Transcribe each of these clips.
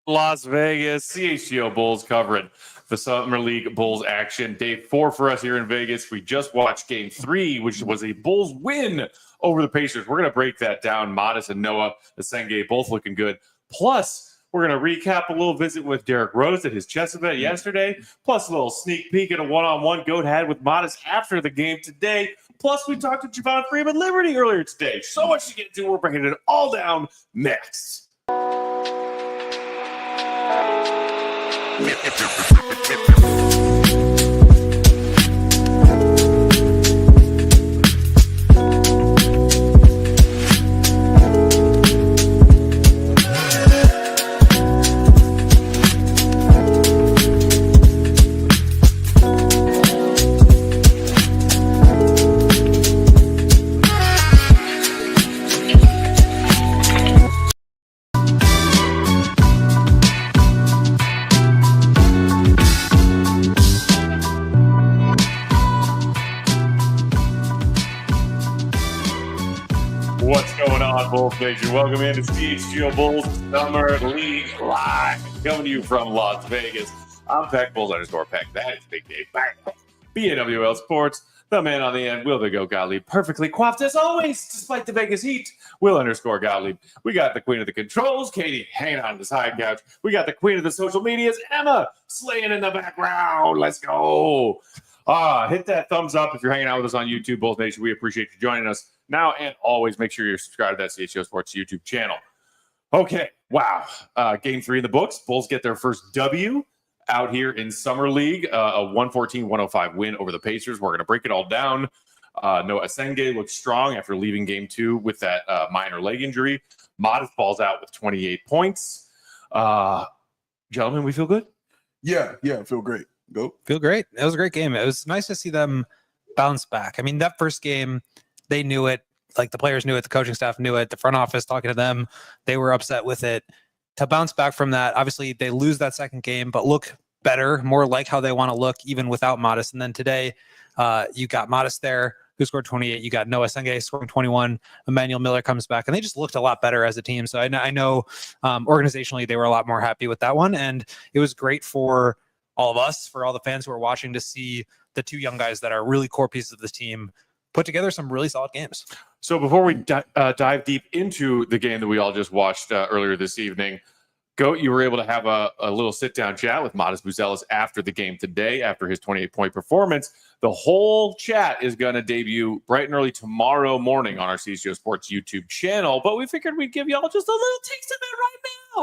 Las Vegas, CHGO Bulls covering the Summer League Bulls action. Day 4 for us here in Vegas. We just watched Game 3, which was a Bulls win over the Pacers. We're going to break that down. Matas and Noa Essengue both looking good. Plus, we're going to recap a little visit with Derrick Rose at his chess event yesterday. Plus, a little sneak peek at a one-on-one Goat had with Matas after the game today. Plus, we talked to Javon Freeman-Liberty earlier today. So much to get to. We're breaking it all down next. What's going on, Bulls Nation? Welcome into CHGO Bulls Summer League Live, coming to you from Las Vegas. I'm Peck, Bulls _ Peck. That is Big Dave. BAWL Sports, the man on the end, Will the Go Gottlieb, perfectly coiffed as always, despite the Vegas heat. Will _ Gottlieb. We got the queen of the controls, Katie, hanging on the side couch. We got the queen of the social medias, Emma, slaying in the background. Let's go. Hit that thumbs up if you're hanging out with us on YouTube, Bulls Nation. We appreciate you joining us now and always. Make sure you're subscribed to that CHGO Sports YouTube channel. Okay, wow. Game 3 in the books. Bulls get their first W out here in Summer League, a 114-105 win over the Pacers. We're going to break it all down. Noa Essengue looks strong after leaving Game 2 with that minor leg injury. Matas falls out with 28 points. Gentlemen, we feel good? Yeah, I feel great. Go. Feel great. It was a great game. It was nice to see them bounce back. I mean, that first game, they knew it. Like, the players knew it. The coaching staff knew it. The front office talking to them, they were upset with it. To bounce back from that, obviously, they lose that second game, but look better, more like how they want to look, even without Matas. And then today, you got Matas there, who scored 28. You got Noa Essengue scoring 21. Emmanuel Miller comes back, and they just looked a lot better as a team. So I know organizationally, they were a lot more happy with that one. And it was great for all of us, for all the fans who are watching, to see the two young guys that are really core pieces of the team put together some really solid games. So before we dive deep into the game that we all just watched earlier this evening, Goat, you were able to have a little sit-down chat with Matas Buzelis after the game today, after his 28-point performance. The whole chat is going to debut bright and early tomorrow morning on our CHGO Sports YouTube channel, but we figured we'd give y'all just a little taste of it right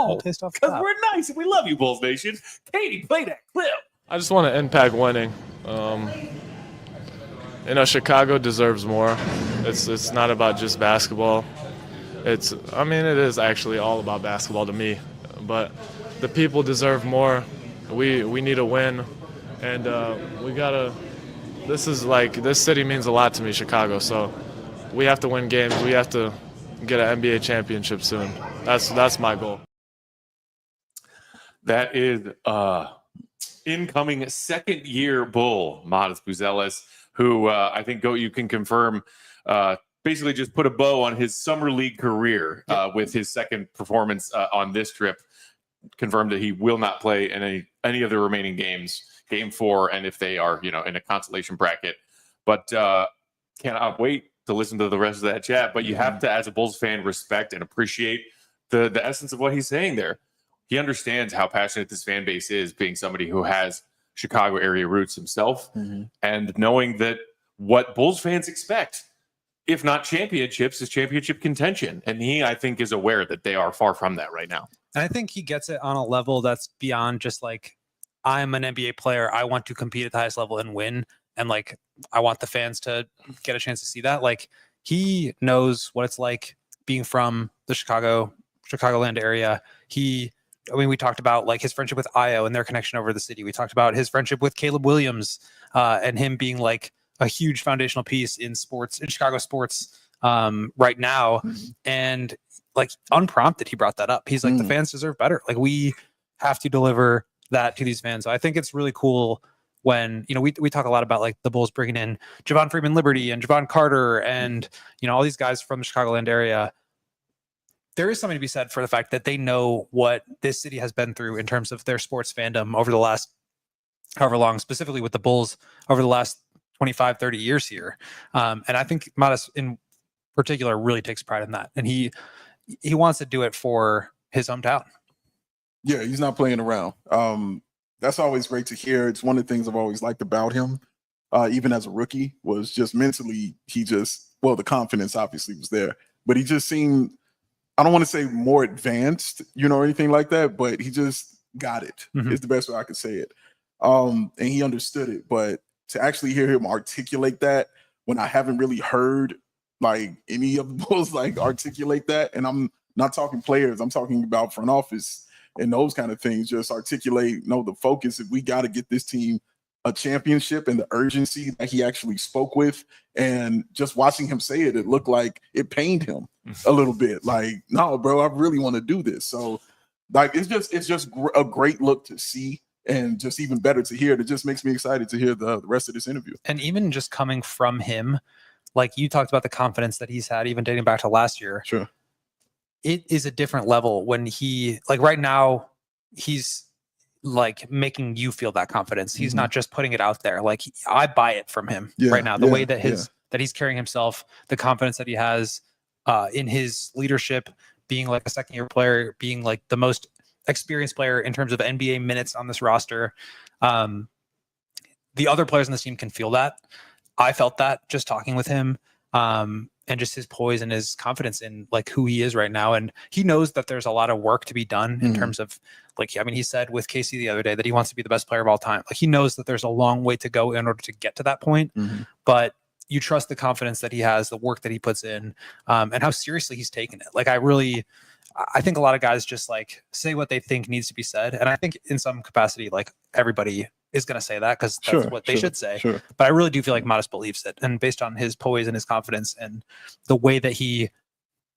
now. Taste off because we're nice and we love you, Bulls Nation. Katie, play that clip. I just want to impact winning. Chicago deserves more. It's not about just basketball. It is actually all about basketball to me. But the people deserve more. We need a win, and we gotta. This city means a lot to me, Chicago. So we have to win games. We have to get an NBA championship soon. That's my goal. That is incoming second-year Bull, Matas Buzelis, who I think, Goat, you can confirm, basically just put a bow on his Summer League career with his second performance on this trip. Confirmed that he will not play in any of the remaining games, Game 4, and if they are, in a consolation bracket. But cannot wait to listen to the rest of that chat. But you have to, as a Bulls fan, respect and appreciate the essence of what he's saying there. He understands how passionate this fan base is, being somebody who has Chicago area roots himself, and knowing that what Bulls fans expect, if not championships, is championship contention. And he, I think, is aware that they are far from that right now. And I think he gets it on a level that's beyond just like, I'm an NBA player. I want to compete at the highest level and win. And like, I want the fans to get a chance to see that. Like, he knows what it's like being from the Chicagoland area. We talked about like his friendship with Io and their connection over the city. We talked about his friendship with Caleb Williams and him being like a huge foundational piece in sports, in Chicago sports right now. And like, unprompted, he brought that up. He's like, the fans deserve better. Like, we have to deliver that to these fans. So I think it's really cool when, we talk a lot about like the Bulls bringing in Javon Freeman-Liberty and Javon Carter and, all these guys from the Chicagoland area. there is something to be said for the fact that they know what this city has been through in terms of their sports fandom over the last however long, specifically with the Bulls over the last 25, 30 years here. And I think Matas in particular really takes pride in that. And he wants to do it for his hometown. Yeah, he's not playing around. That's always great to hear. It's one of the things I've always liked about him, even as a rookie, was just mentally, the confidence obviously was there, but he just seemed, I don't want to say more advanced, or anything like that, but he just got it. Is the best way I could say it. And he understood it, but to actually hear him articulate that when I haven't really heard like any of the Bulls like articulate that, and I'm not talking players, I'm talking about front office and those kind of things, just articulate, the focus, if we got to get this team a championship, and the urgency that he actually spoke with, and just watching him say it, it looked like it pained him a little bit. Like, no, bro, I really want to do this. So like, it's just a great look to see, and just even better to hear. It just makes me excited to hear the rest of this interview. And even just coming from him, like you talked about the confidence that he's had, even dating back to last year. Sure. It is a different level when he, like right now, he's like making you feel that confidence. He's not just putting it out there. Like I buy it from him right now. The way that that he's carrying himself, the confidence that he has in his leadership, being like a second-year player, being like the most experienced player in terms of NBA minutes on this roster. The other players on this team can feel that. I felt that just talking with him, and just his poise and his confidence in like who he is right now. And he knows that there's a lot of work to be done in terms of like, I mean, he said with Casey the other day that he wants to be the best player of all time. Like he knows that there's a long way to go in order to get to that point, but you trust the confidence that he has, the work that he puts in, and how seriously he's taken it. Like I think a lot of guys just like say what they think needs to be said. And I think in some capacity, like everybody is going to say that because that's what they should say. But I really do feel like Matas believes it. And based on his poise and his confidence and the way that he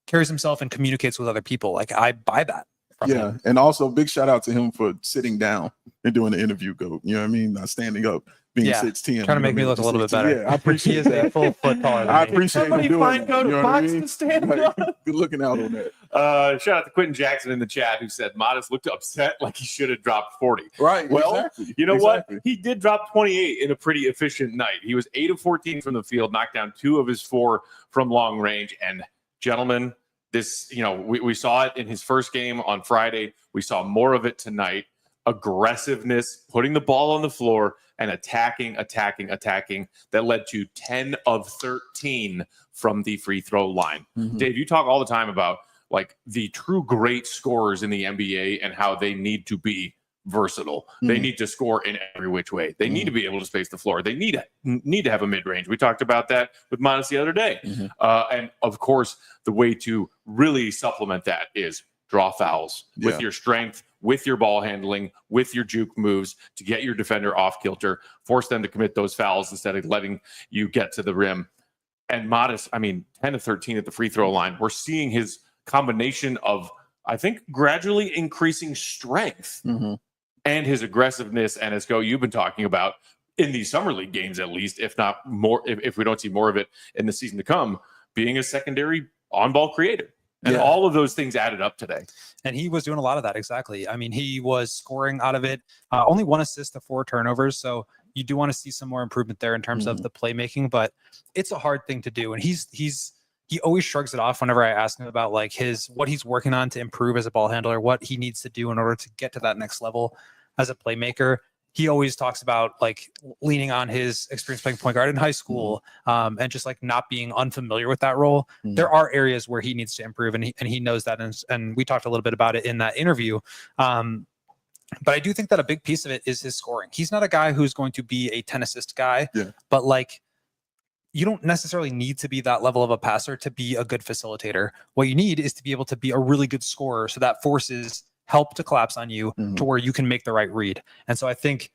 carries himself and communicates with other people, like I buy that from him. And also big shout out to him for sitting down and doing the interview, Goat. You know what I mean? Not standing up, being 6'10". Trying to make me look a little bit better. Yeah, I appreciate he is a full foot taller than I me. appreciate Somebody him doing find that. Goat You know a what I box mean? to stand Like, up. good looking out on that. Shout out to Quentin Jackson in the chat who said Matas looked upset like he should have dropped 40. Right. Well, exactly. you know what? He did drop 28 in a pretty efficient night. He was 8 of 14 from the field, knocked down 2 of his 4 from long range. And gentlemen, this, we saw it in his first game on Friday. We saw more of it tonight. Aggressiveness, putting the ball on the floor and attacking that led to 10 of 13 from the free throw line. Dave, you talk all the time about like the true great scorers in the NBA and how they need to be versatile. They need to score in every which way. They need to be able to space the floor. They need to have a mid-range. We talked about that with Matas the other day. And of course, the way to really supplement that is draw fouls with your strength, with your ball handling, with your juke moves to get your defender off kilter, force them to commit those fouls instead of letting you get to the rim. And Matas, 10 of 13 at the free throw line. We're seeing his combination of, I think, gradually increasing strength and his aggressiveness. And as you've been talking about in these summer league games, at least, if not more, if we don't see more of it in the season to come, being a secondary on-ball creator. And all of those things added up today. And he was doing a lot of that. Exactly. I mean, he was scoring out of it. Only 1 assist to 4 turnovers. So you do want to see some more improvement there in terms of the playmaking, but it's a hard thing to do. And he always shrugs it off whenever I ask him about like what he's working on to improve as a ball handler, what he needs to do in order to get to that next level as a playmaker. He always talks about like leaning on his experience playing point guard in high school, and just like not being unfamiliar with that role. There are areas where he needs to improve, and he knows that. And we talked a little bit about it in that interview. But I do think that a big piece of it is his scoring. He's not a guy who's going to be a 10 assist guy, but like you don't necessarily need to be that level of a passer to be a good facilitator. What you need is to be able to be a really good scorer. So that forces help to collapse on you to where you can make the right read. And so I think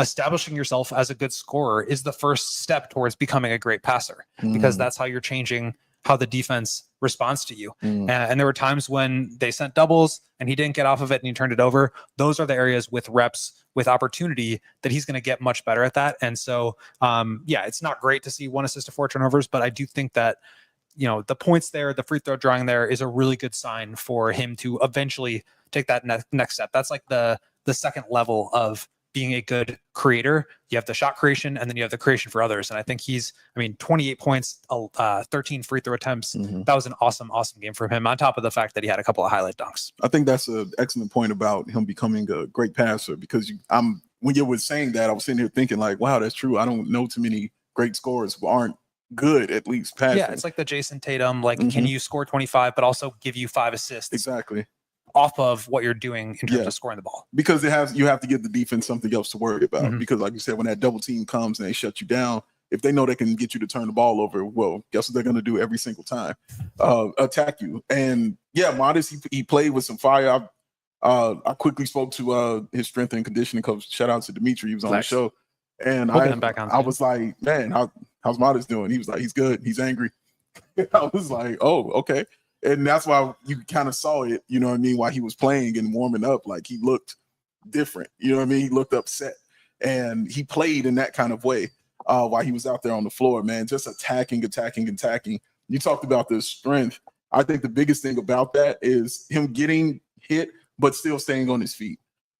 establishing yourself as a good scorer is the first step towards becoming a great passer, because that's how you're changing how the defense responds to you. And there were times when they sent doubles and he didn't get off of it and he turned it over. Those are the areas with reps, with opportunity, that he's going to get much better at that. And so, it's not great to see 1 assist to 4 turnovers, but I do think that the points there, the free throw drawing there is a really good sign for him to eventually take that next step. That's like the second level of being a good creator. You have the shot creation, and then you have the creation for others. And I think 28 points, 13 free throw attempts. That was an awesome game from him, on top of the fact that he had a couple of highlight dunks. I think that's an excellent point about him becoming a great passer, because when you were saying that, I was sitting here thinking like, wow, that's true. I don't know too many great scorers who aren't good, at least passing. Yeah, it's like the Jason Tatum, like, can you score 25, but also give you 5 assists? Exactly. Off of what you're doing in terms of scoring the ball. Because you have to give the defense something else to worry about. Because like you said, when that double team comes and they shut you down, if they know they can get you to turn the ball over, well, guess what they're going to do every single time? Attack you. And yeah, Matas, he played with some fire. I quickly spoke to his strength and conditioning coach. Shout out to Dimitri. He was on the show. And I was like, man, how's Matas doing? He was like, he's good. He's angry. I was like, oh, okay. And that's why you kind of saw it, you know what I mean, while he was playing and warming up. Like, he looked different, you know what I mean? He looked upset. And he played in that kind of way while he was out there on the floor, man, just attacking. You talked about the strength. I think the biggest thing about that is him getting hit, but still staying on his feet,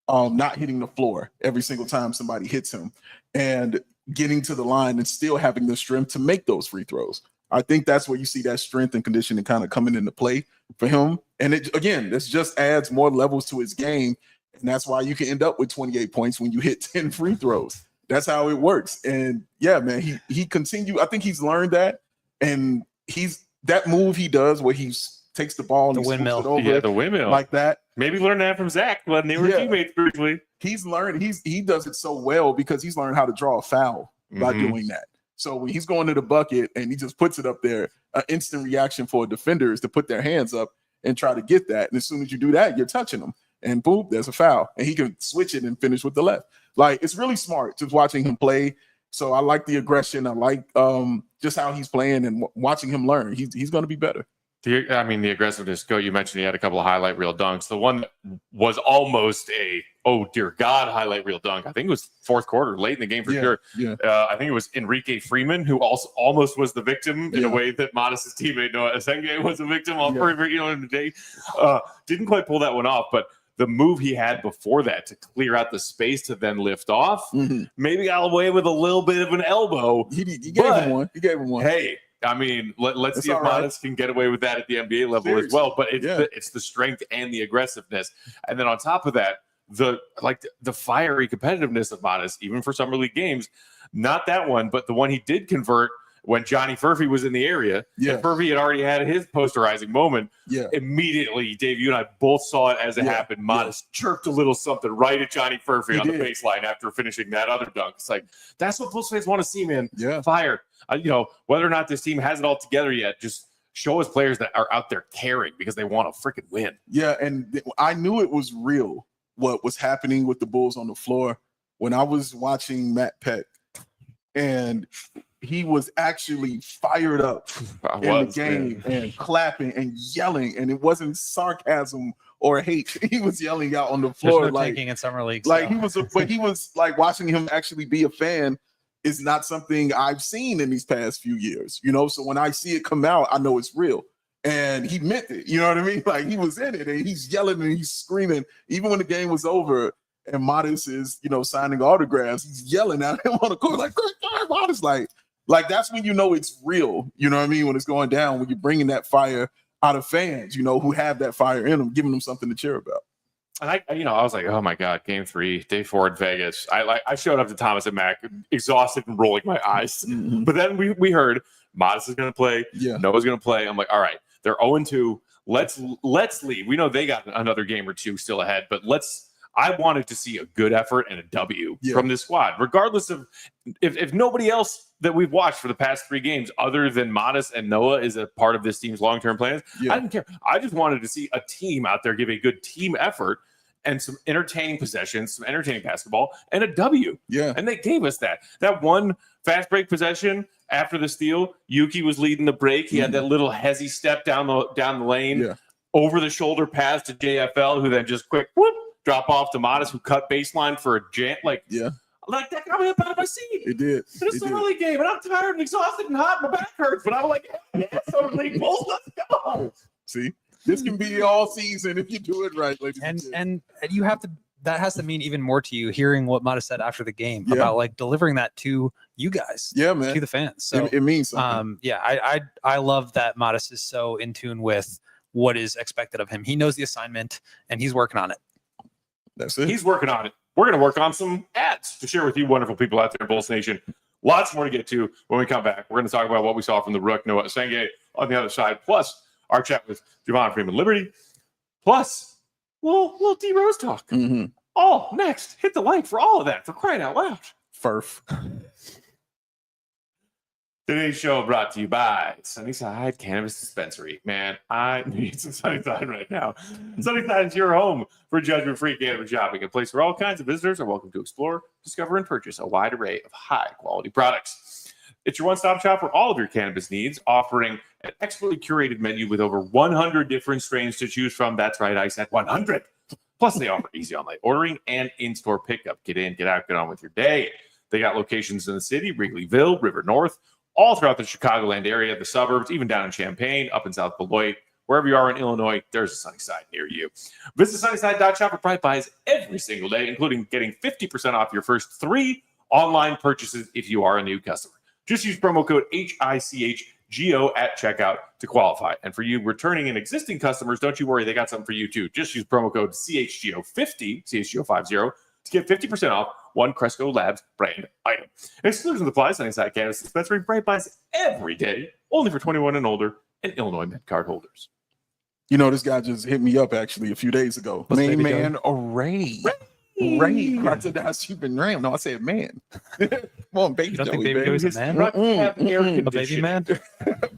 not hitting the floor every single time somebody hits him, and getting to the line and still having the strength to make those free throws. I think that's where you see that strength and conditioning kind of coming into play for him. And this just adds more levels to his game. And that's why you can end up with 28 points when you hit 10 free throws. That's how it works. And yeah, man, he continued. I think he's learned that. And that move he does where he takes the ball and the windmill. The windmill. Like that. Maybe learn that from Zach when they were teammates briefly. He's learned. He does it so well because he's learned how to draw a foul by doing that. So when he's going to the bucket and he just puts it up there, an instant reaction for a defender is to put their hands up and try to get that. And as soon as you do that, you're touching them. And boom, there's a foul. And he can switch it and finish with the left. Like, it's really smart just watching him play. So I like the aggression. I like just how he's playing and watching him learn. He's going to be better. The aggressiveness. You mentioned he had a couple of highlight reel dunks. The one that was almost a, oh dear God, highlight reel dunk. I think it was fourth quarter, late in the game for sure. Yeah. I think it was Yuki Freeman who also almost was the victim in a way that Matas' teammate Noa Essengue was a victim in the day. Didn't quite pull that one off, but the move he had before that to clear out the space to then lift off, maybe got away with a little bit of an elbow. He gave him one. Hey. I mean, let's see if Matas can get away with that at the NBA level as well. But it's the strength and the aggressiveness, and then on top of that, the fiery competitiveness of Matas, even for summer league games. Not that one, but the one he did convert when Johnny Furphy was in the area. Yeah, and Furphy had already had his posterizing moment. Yeah, immediately, Dave, you and I both saw it as it happened. Matas chirped a little something right at Johnny Furphy on the baseline after finishing that other dunk. It's like, that's what Bulls fans want to see, man. Yeah, fire. Whether or not this team has it all together yet, just show us players that are out there caring because they want to freaking win. Yeah, and I knew it was real what was happening with the Bulls on the floor when I was watching Matt Peck, and he was actually fired up in the game and clapping and yelling, and it wasn't sarcasm or hate. He was yelling out on the floor. There's no taking in summer leagues. Like, he was like, watching him actually be a fan is not something I've seen in these past few years, So when I see it come out, I know it's real. And he meant it, you know what I mean? Like, he was in it and he's yelling and he's screaming. Even when the game was over and Matas is, signing autographs, he's yelling at him on the court, like, good God, Matas. Like, that's when you know it's real, you know what I mean? When it's going down, when you're bringing that fire out of fans, who have that fire in them, giving them something to cheer about. And I was like, oh my God, game 3, day 4 in Vegas. I showed up to Thomas and Mac exhausted and rolling my eyes. But then we heard Matas is going to play. Yeah. Noah's going to play. I'm like, all right, they're 0-2. Let's leave. We know they got another game or two still ahead, but I wanted to see a good effort and a W from this squad, regardless of if nobody else that we've watched for the past 3 games other than Matas and Noah is a part of this team's long-term plans. I didn't care. I just wanted to see a team out there give a good team effort and some entertaining possessions, some entertaining basketball, and a W. Yeah. And they gave us that. That one fast break possession after the steal, Yuki was leading the break. He had that little hezzy step down the lane, over the shoulder pass to JFL, who then just quick drop off to Matas, who cut baseline for a jam. Like that got me up out of my seat. It did. In a summer league game, and I'm tired and exhausted and hot, and my back hurts. But I'm like, yeah, summer league Bulls, let's go. See, this can be all season if you do it right, ladies and gentlemen. And you have to. That has to mean even more to you hearing what Matas said after the game about like delivering that to you guys, man, to the fans. So it means something. I love that Matas is so in tune with what is expected of him. He knows the assignment and he's working on it. That's it. He's working on it. We're going to work on some ads to share with you wonderful people out there in Bulls Nation. Lots more to get to when we come back. We're going to talk about what we saw from the Rook, Noa Essengue on the other side, plus our chat with Javon Freeman-Liberty, plus little D Rose talk. Mm-hmm. All next. Hit the like for all of that, for crying out loud. Furf. Today's show brought to you by Sunnyside Cannabis Dispensary. Man, I need some Sunnyside right now. Sunnyside is your home for judgment-free cannabis shopping, a place where all kinds of visitors are welcome to explore, discover, and purchase a wide array of high-quality products. It's your one-stop shop for all of your cannabis needs, offering an expertly curated menu with over 100 different strains to choose from. That's right, I said 100. Plus, they offer easy online ordering and in-store pickup. Get in, get out, get on with your day. They got locations in the city, Wrigleyville, River North, all throughout the Chicagoland area, the suburbs, even down in Champaign, up in South Beloit. Wherever you are in Illinois, there's a Sunnyside near you. Visit Sunnyside.shop for price buys every single day, including getting 50% off your first 3 online purchases if you are a new customer. Just use promo code HICHGO at checkout to qualify. And for you returning and existing customers, don't you worry, they got something for you too. Just use promo code CHGO50, CHGO50, to get 50% off one Cresco Labs brand item. Exclusions apply. Sunnyside Cannabis Dispensary. Bright buys every day, only for 21 and older, and Illinois Med card holders. You know, this guy just hit me up actually a few days ago. What's Main baby man Ray. You've been ram. No, I said man. Come on, baby. You don't Joey, think Baby Joey's a man? A baby man?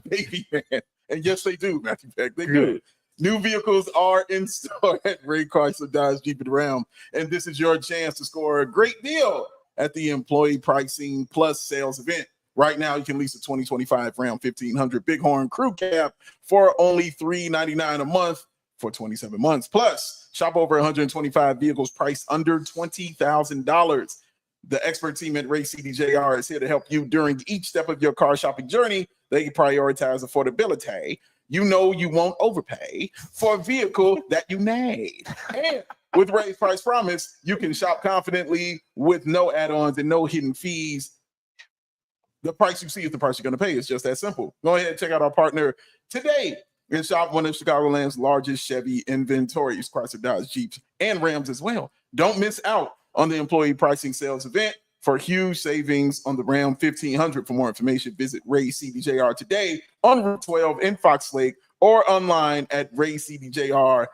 Baby man. And yes, they do, Matthew Peck. They do. New vehicles are in store at Ray Chrysler Dodge Jeep and Ram, and this is your chance to score a great deal at the Employee Pricing Plus sales event. Right now, you can lease a 2025 Ram 1500 Bighorn Crew Cab for only $399 a month for 27 months. Plus, shop over 125 vehicles priced under $20,000. The expert team at Ray CDJR is here to help you during each step of your car shopping journey. They prioritize affordability. You know you won't overpay for a vehicle that you need. And with Ray's Price Promise, you can shop confidently with no add-ons and no hidden fees. The price you see is the price you're going to pay. It's just that simple. Go ahead and check out our partner today and shop one of Chicagoland's largest Chevy inventories, Chrysler, Dodge, Jeeps, and Rams as well. Don't miss out on the employee pricing sales event for huge savings on the Ram 1500. For more information, visit Ray CDJR today on Route 12 in Fox Lake or online at RayCDJR.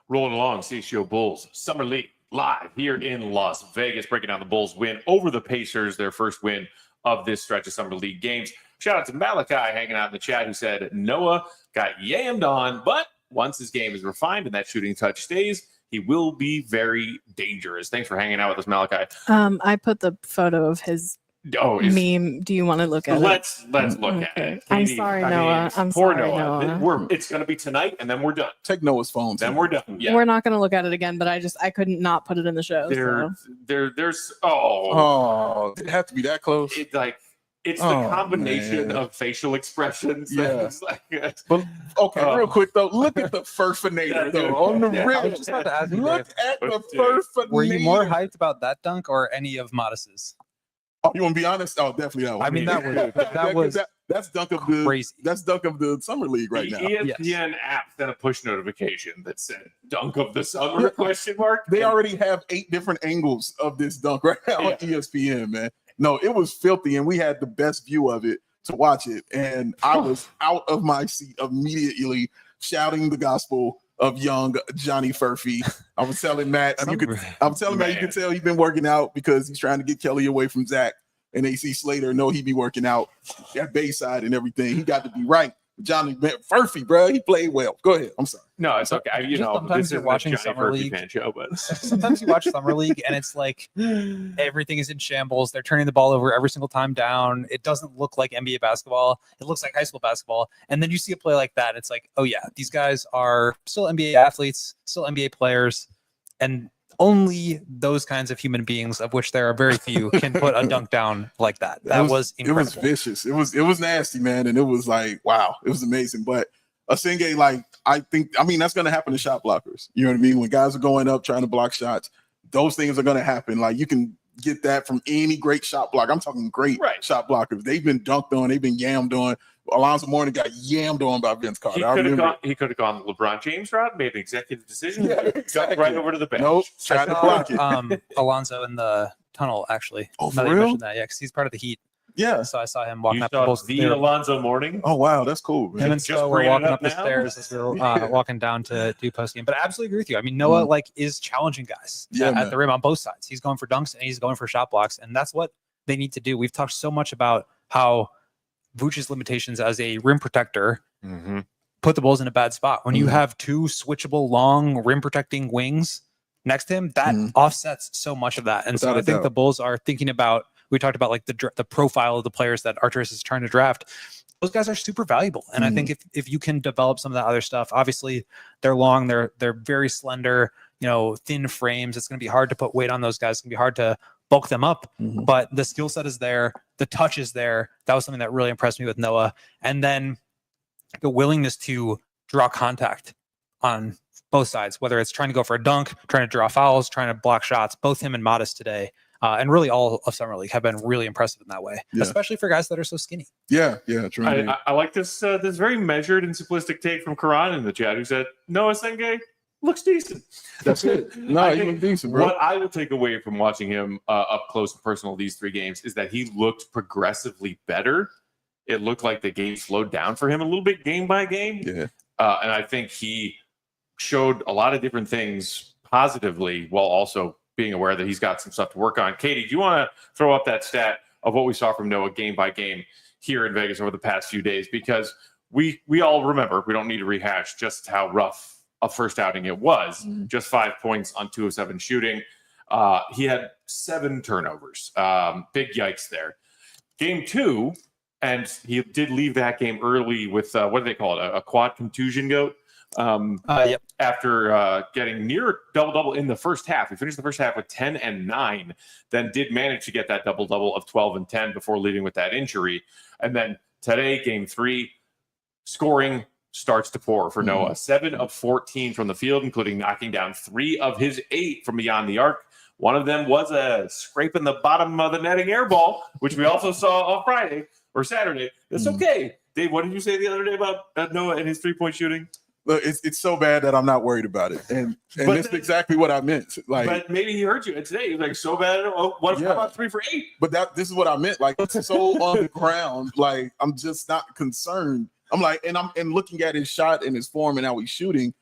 Rolling along, CHGO Bulls Summer League live here in Las Vegas, breaking down the Bulls win over the Pacers, their first win of this stretch of Summer League games. Shout out to Malachi hanging out in the chat who said Noah got yammed on, but once his game is refined and that shooting touch stays, he will be very dangerous. Thanks for hanging out with us, Malachi. I put the photo of his meme. Do you want to look at it? Let's look at it. I'm sorry, Noah. I'm poor sorry, Noah. It's going to be tonight, and then we're done. Take Noah's phone. Then we're done. Yeah. We're not going to look at it again, but I couldn't not put it in the show. There's did it have to be that close? It's the combination of facial expressions. Yeah. But okay, real quick though, look at the furfinator though on the rim. I was just about to ask you, Look at the furfinator. Were you more hyped about that dunk or any of Matas's? Oh, you want to be honest? Oh, definitely that one. I mean, that was that's dunk of the crazy. That's dunk of the summer league right now. ESPN app sent a push notification that said "dunk of the summer?" question mark. They already have 8 different angles of this dunk right now on ESPN, man. No, it was filthy, and we had the best view of it to watch it. And I was out of my seat immediately, shouting the gospel of young Johnny Furphy. I was telling Matt, Matt, you can tell he's been working out because he's trying to get Kelly away from Zach. And AC Slater know he be working out at Bayside and everything. He got to be right. Johnny Furphy, bro, he played well. Go ahead. I'm sorry. No, it's okay. Sometimes you're watching Summer League fan show, but sometimes you watch Summer League and it's like everything is in shambles. They're turning the ball over every single time down. It doesn't look like NBA basketball. It looks like high school basketball. And then you see a play like that. It's like, oh yeah, these guys are still NBA athletes, still NBA players. And only those kinds of human beings, of which there are very few, can put a dunk down like that. That was incredible. It was vicious. It was nasty, man. And it was like, wow, it was amazing. But Essengue, like, I mean, that's going to happen to shot blockers. You know what I mean? When guys are going up trying to block shots, those things are going to happen. Like, you can get that from any great shot blocker. I'm talking great shot blockers. They've been dunked on. They've been yammed on. Alonzo Mourning got yammed on by Vince Carter. He could have gone the LeBron James route, made an executive decision, got right over to the bench. Nope, tried to block it. Alonzo in the tunnel, actually. Oh, for real? That, yeah, because he's part of the Heat. Yeah. So I saw him walking up the Alonzo Mourning. Oh, wow, that's cool. Man. Him and Joe were walking up the stairs as we were walking down to do post game. But I absolutely agree with you. I mean, Noah is challenging guys at the rim on both sides. He's going for dunks and he's going for shot blocks, and that's what they need to do. We've talked so much about how Vooch's limitations as a rim protector put the Bulls in a bad spot. When you have two switchable long rim protecting wings next to him, that offsets so much of that. And so I think the Bulls are thinking about, we talked about like the profile of the players that Arturas is trying to draft. Those guys are super valuable. And I think if you can develop some of that other stuff, obviously they're long, they're very slender, thin frames. It's going to be hard to put weight on those guys. It's going to be hard to bulk them up, but the skill set is there. The touch is there. That was something that really impressed me with Noah. And then the willingness to draw contact on both sides, whether it's trying to go for a dunk, trying to draw fouls, trying to block shots. Both him and Matas today, and really all of Summer League, have been really impressive in that way, especially for guys that are so skinny. Yeah, true. I like this this very measured and simplistic take from Karan in the chat, who said, Noa Essengue looks decent. That's it. No, he looks decent, bro. What I will take away from watching him up close and personal these 3 games is that he looked progressively better. It looked like the game slowed down for him a little bit game by game. Yeah. And I think he showed a lot of different things positively while also being aware that he's got some stuff to work on. Katie, do you want to throw up that stat of what we saw from Noah game by game here in Vegas over the past few days? Because we all remember, we don't need to rehash just how rough a first outing it was. Just 5 points on 2 of 7 shooting. He had 7 turnovers. Big yikes there. Game 2, and he did leave that game early with what do they call it? A quad contusion goat. After getting near double-double in the first half. He finished the first half with 10 and 9, then did manage to get that double-double of 12 and 10 before leaving with that injury. And then today, game 3, scoring starts to pour for Noah. 7 of 14 from the field, including knocking down 3 of his 8 from beyond the arc. One of them was a scraping the bottom of the netting air ball, which we also saw on Friday or Saturday. That's okay. Dave, what did you say the other day about Noah and his 3-point shooting? Look, it's so bad that I'm not worried about it, and that's exactly what I meant. Like, but maybe he heard you. And today he was like, so bad. What about 3 for 8? But this is what I meant. Like, it's so on the ground. Like, I'm just not concerned. I'm like, and looking at his shot and his form and how he's shooting,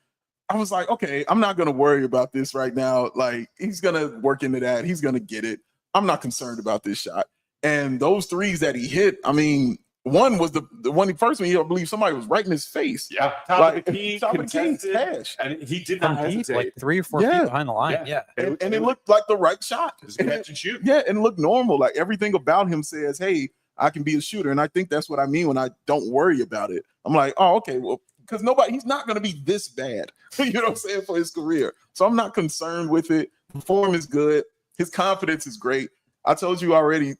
I was like, okay, I'm not gonna worry about this right now. Like, he's gonna work into that. He's gonna get it. I'm not concerned about this shot. And those threes that he hit, I mean. One was the one he first one. I believe somebody was right in his face. Yeah, top of the key, cash, and he did not hesitate. Like 3 or 4 feet behind the line. Yeah. And it looked like the right shot. Just catch and shoot. Yeah, and it looked normal. Like everything about him says, "Hey, I can be a shooter," and I think that's what I mean when I don't worry about it. I'm like, "Oh, okay, well." Because he's not going to be this bad, you know what I'm saying, for his career. So I'm not concerned with it. The form is good. His confidence is great. I told you already.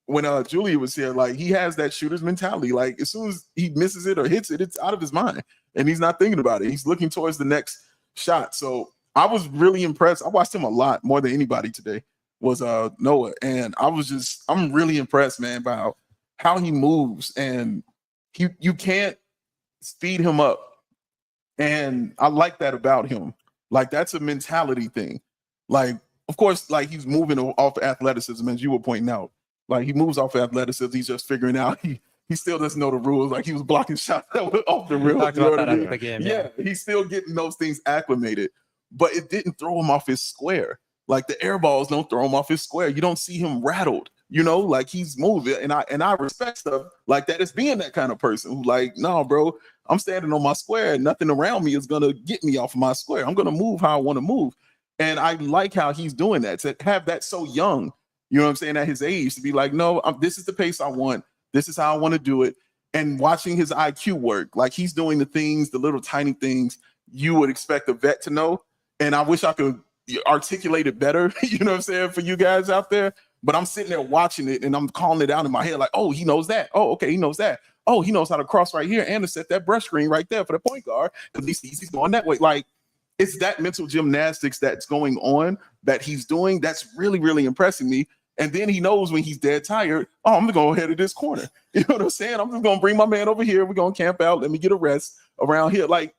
When Julia was here, like he has that shooter's mentality. Like as soon as he misses it or hits it, it's out of his mind, and he's not thinking about it. He's looking towards the next shot. So I was really impressed. I watched him a lot more than anybody today. Was Noah, and I'm really impressed, man, by how he moves, and you can't speed him up, and I like that about him. Like that's a mentality thing. Like of course, like he's moving off athleticism, as you were pointing out. Like he moves off athleticism. He's just figuring out he still doesn't know the rules. Like he was blocking shots that were off the rim. Talked about that after the game. Yeah, he's still getting those things acclimated, but it didn't throw him off his square. Like the air balls don't throw him off his square. You don't see him rattled. Like he's moving, and I respect stuff like that as being that kind of person who like, no, bro, I'm standing on my square, and nothing around me is gonna get me off of my square. I'm gonna move how I want to move, and I like how he's doing that. To have that so young. You know what I'm saying? At his age, to be like, no, this is the pace I want. This is how I want to do it. And watching his IQ work, like he's doing the things, the little tiny things you would expect a vet to know. And I wish I could articulated better, you know what I'm saying, for you guys out there. But I'm sitting there watching it and I'm calling it out in my head like, oh, he knows that. Oh, okay, he knows that. Oh, he knows how to cross right here and to set that brush screen right there for the point guard. At least he's going that way. Like, it's that mental gymnastics that's going on that he's doing that's really, really impressing me. And then he knows when he's dead tired, oh, I'm going to go ahead of this corner. You know what I'm saying? I'm just going to bring my man over here. We're going to camp out. Let me get a rest around here. Like,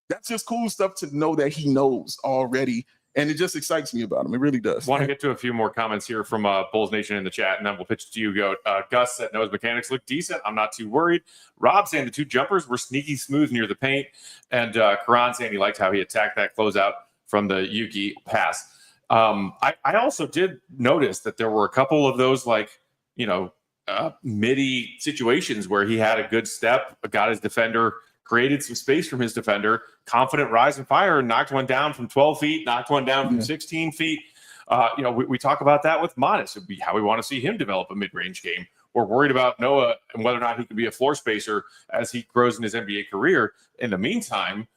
that's just cool stuff to know that he knows already. And it just excites me about him. It really does. Want to get to a few more comments here from Bulls Nation in the chat, and then we'll pitch it to you, Goat. Gus said Noah's mechanics look decent. I'm not too worried. Rob saying the 2 jumpers were sneaky smooth near the paint. And Karan saying he liked how he attacked that closeout from the Yuki pass. I also did notice that there were a couple of those, like, midi situations where he had a good step, got his defender, created some space from his defender, confident rise and fire, knocked one down from 12 feet, knocked one down from 16 feet. We talk about that with Matas. It'd be how we want to see him develop a mid-range game. We're worried about Noah and whether or not he can be a floor spacer as he grows in his NBA career. In the meantime,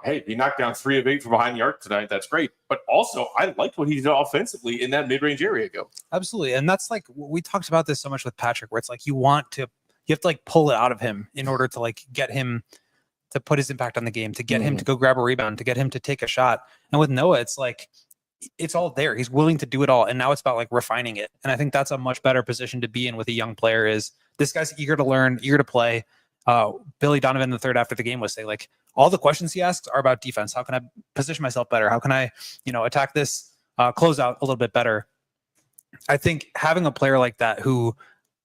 hey, he knocked down 3 of 8 from behind the arc tonight. That's great. But also, I liked what he did offensively in that mid-range area. Absolutely. And that's like, we talked about this so much with Patrick, where it's like you have to like pull it out of him in order to like get him to put his impact on the game, to get him to go grab a rebound, to get him to take a shot. And with Noah, it's like, it's all there. He's willing to do it all. And now it's about like refining it. And I think that's a much better position to be in with a young player. Is this guy's eager to learn, eager to play. Billy Donovan III after the game was saying, like, all the questions he asks are about defense. How can I position myself better? How can I, attack this closeout a little bit better? I think having a player like that who